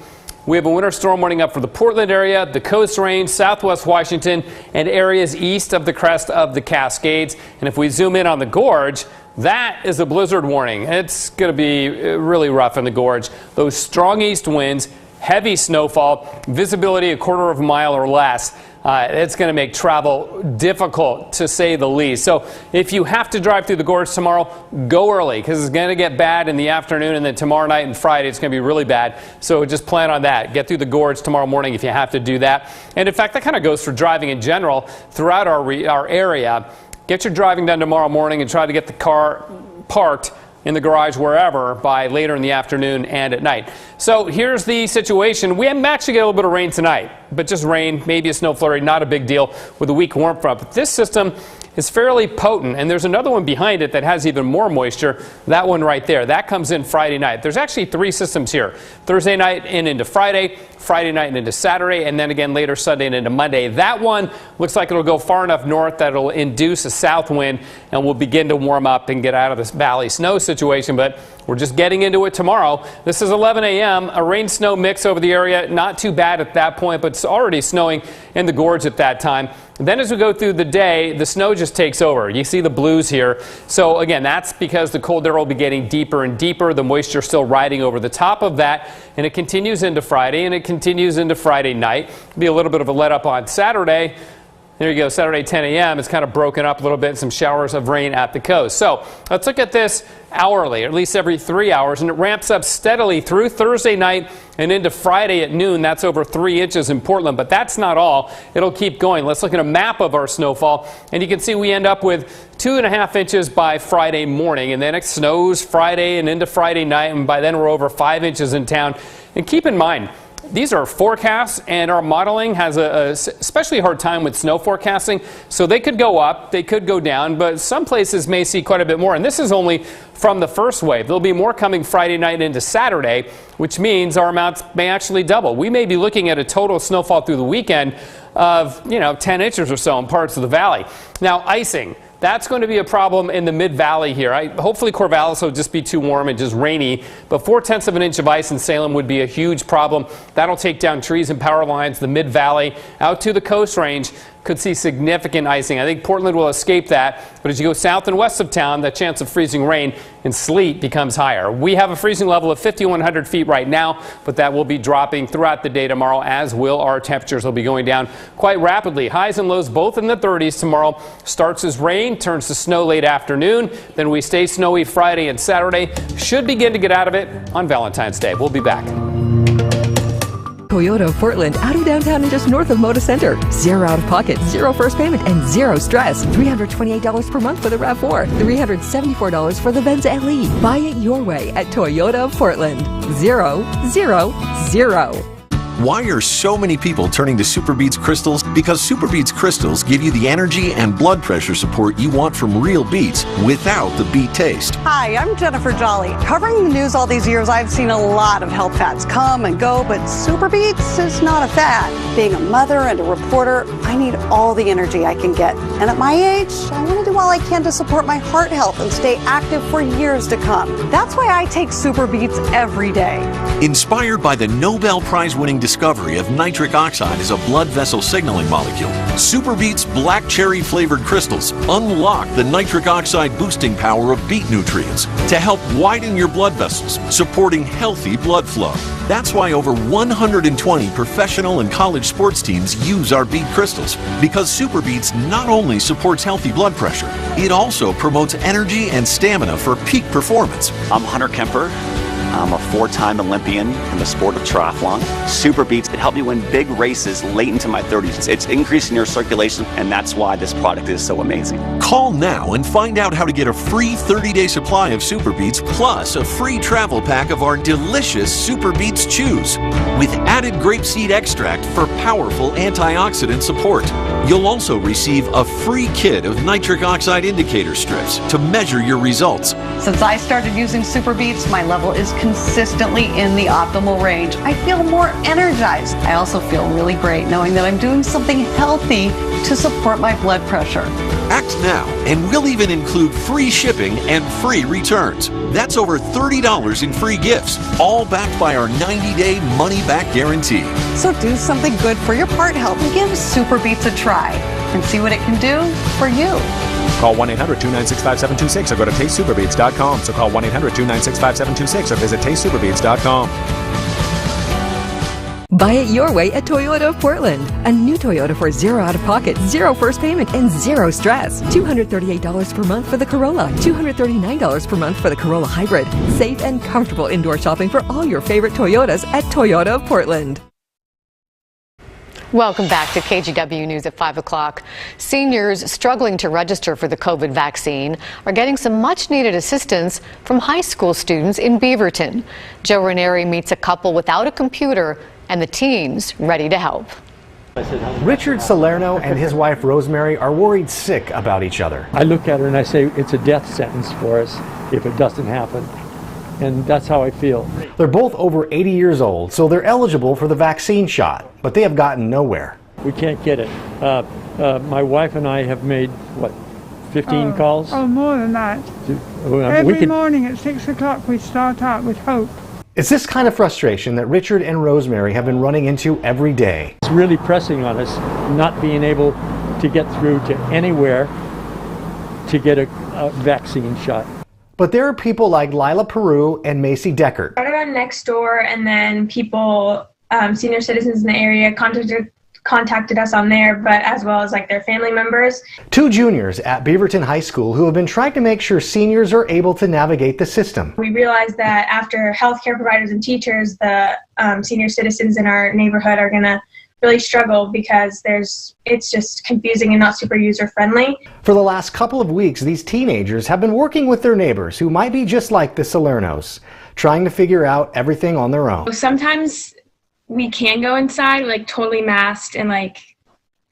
we have a winter storm warning up for the Portland area, the Coast Range, southwest Washington, and areas east of the crest of the Cascades. And if we zoom in on the gorge, that is a blizzard warning. It's going to be really rough in the gorge. Those strong east winds, heavy snowfall, visibility a quarter of a mile or less. It's going to make travel difficult, to say the least. So if you have to drive through the gorge tomorrow, go early, because it's going to get bad in the afternoon, and then tomorrow night and Friday it's going to be really bad. So just plan on that. Get through the gorge tomorrow morning if you have to do that. And in fact, that kind of goes for driving in general throughout our area. Get your driving done tomorrow morning and try to get the car parked in the garage wherever by later in the afternoon and at night. So here's the situation. We actually get a little bit of rain tonight, but just rain, maybe a snow flurry, not a big deal with a weak warm front. But this system is fairly potent, and there's another one behind it that has even more moisture. That one right there, that comes in Friday night. There's actually three systems here. Thursday night and into Friday, Friday night and into Saturday, and then again later Sunday and into Monday. That one looks like it'll go far enough north that it'll induce a south wind, and we'll begin to warm up and get out of this valley snow situation, but we're just getting into it tomorrow. This is 11 a.m., a rain-snow mix over the area. Not too bad at that point, but it's already snowing in the gorge at that time. Then as we go through the day, the snow just takes over. You see the blues here. So again, that's because the cold air will be getting deeper and deeper. The moisture still riding over the top of that, and it continues into Friday, and it continues into Friday night. Be a little bit of a let up on Saturday. There you go, Saturday 10 a.m. It's kind of broken up a little bit, some showers of rain at the coast. So let's look at this hourly, or at least every 3 hours, and it ramps up steadily through Thursday night and into Friday at noon. That's over 3 inches in Portland, but that's not all. It'll keep going. Let's look at a map of our snowfall, and you can see we end up with 2.5 inches by Friday morning, and then it snows Friday and into Friday night, and by then we're over 5 inches in town. And keep in mind, these are forecasts, and our modeling has a especially hard time with snow forecasting. So they could go up, they could go down, but some places may see quite a bit more. And this is only from the first wave. There'll be more coming Friday night into Saturday, which means our amounts may actually double. We may be looking at a total snowfall through the weekend of, 10 inches or so in parts of the valley. Now, icing. That's going to be a problem in the mid-valley here. Hopefully Corvallis will just be too warm and just rainy, but 0.4 of an inch of ice in Salem would be a huge problem. That'll take down trees and power lines. The mid-valley out to the Coast Range could see significant icing. I think Portland will escape that, but as you go south and west of town, the chance of freezing rain and sleet becomes higher. We have a freezing level of 5,100 feet right now, but that will be dropping throughout the day tomorrow, as will our temperatures. They'll be going down quite rapidly. Highs and lows both in the 30s tomorrow. Starts as rain, turns to snow late afternoon. Then we stay snowy Friday and Saturday. Should begin to get out of it on Valentine's Day. We'll be back. Toyota of Portland, out of downtown and just north of Moda Center. 0 out of pocket, 0 first payment, and 0 stress. $328 per month for the RAV4. $374 for the Venza LE. Buy it your way at Toyota of Portland. 0, 0, 0. Why are so many people turning to Super Beets Crystals? Because Super Beets Crystals give you the energy and blood pressure support you want from real beets without the beet taste. Hi, I'm Jennifer Jolly. Covering the news all these years, I've seen a lot of health fads come and go, but Super Beets is not a fad. Being a mother and a reporter, I need all the energy I can get. And at my age, I want to do all I can to support my heart health and stay active for years to come. That's why I take Super Beets every day. Inspired by the Nobel Prize-winning discovery of nitric oxide as a blood vessel signaling molecule, Super Beets Black Cherry flavored crystals unlock the nitric oxide boosting power of beet nutrients to help widen your blood vessels, supporting healthy blood flow. That's why over 120 professional and college sports teams use our beet crystals, because Super Beets not only supports healthy blood pressure, it also promotes energy and stamina for peak performance. I'm Hunter Kemper. I'm a 4-time Olympian in the sport of triathlon. Super Beets, it helped me win big races late into my 30s. It's increasing your circulation, and that's why this product is so amazing. Call now and find out how to get a free 30-day supply of Super Beets plus a free travel pack of our delicious Super Beets Chews with added grapeseed extract for powerful antioxidant support. You'll also receive a free kit of nitric oxide indicator strips to measure your results. Since I started using Super Beets, my level is consistently in the optimal range. I feel more energized. I also feel really great knowing that I'm doing something healthy to support my blood pressure. Act now, and we'll even include free shipping and free returns. That's over $30 in free gifts, all backed by our 90-day money-back guarantee. So do something good for your heart health and give Super Beets a try and see what it can do for you. Call 1-800-296-5726 or go to tastesuperbeets.com. So call 1-800-296-5726 or visit tastesuperbeets.com. Buy it your way at Toyota of Portland. A new Toyota for 0 out of pocket, 0 first payment, and 0 stress. $238 per month for the Corolla. $239 per month for the Corolla Hybrid. Safe and comfortable indoor shopping for all your favorite Toyotas at Toyota of Portland. Welcome back to KGW News at 5 o'clock. Seniors struggling to register for the COVID vaccine are getting some much needed assistance from high school students in Beaverton. Joe Ranieri meets a couple without a computer and the team's ready to help. Richard Salerno and his wife Rosemary are worried sick about each other. I look at her and I say it's a death sentence for us if it doesn't happen. And that's how I feel. They're both over 80 years old, so they're eligible for the vaccine shot, but they have gotten nowhere. We can't get it. My wife and I have made, 15 calls? Oh, more than that. Every morning at 6 o'clock we start out with hope. It's this kind of frustration that Richard and Rosemary have been running into every day. It's really pressing on us, not being able to get through to anywhere to get a vaccine shot. But there are people like Lila Peru and Macy Deckert. I started on Nextdoor, and then people, senior citizens in the area, contacted us on there, but as well as their family members. 2 juniors at Beaverton High School who have been trying to make sure seniors are able to navigate the system. We realized that after healthcare providers and teachers, the senior citizens in our neighborhood are going to really struggle because it's just confusing and not super user friendly. For the last couple of weeks, these teenagers have been working with their neighbors who might be just like the Salernos, trying to figure out everything on their own. Sometimes we can go inside totally masked and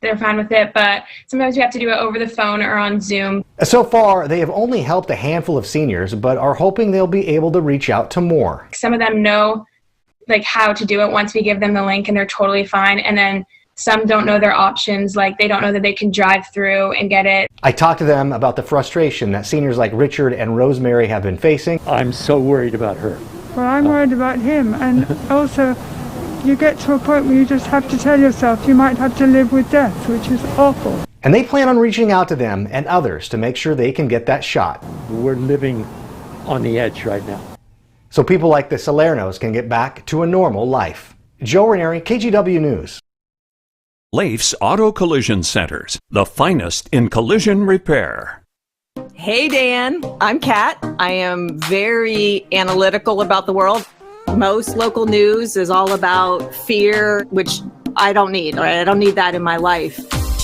they're fine with it, but sometimes we have to do it over the phone or on Zoom. So far, they have only helped a handful of seniors, but are hoping they'll be able to reach out to more. Some of them know like how to do it once we give them the link, and they're totally fine. And then some don't know their options, like they don't know that they can drive through and get it. I talked to them about the frustration that seniors like Richard and Rosemary have been facing. I'm so worried about her. Well, I'm worried about him, and also you get to a point where you just have to tell yourself you might have to live with death, which is awful. And they plan on reaching out to them and others to make sure they can get that shot. We're living on the edge right now. So people like the Salernos can get back to a normal life. Joe Ranieri, KGW News. Leif's Auto Collision Centers, the finest in collision repair. Hey Dan, I'm Kat. I am very analytical about the world. Most local news is all about fear, which I don't need. I don't need that in my life.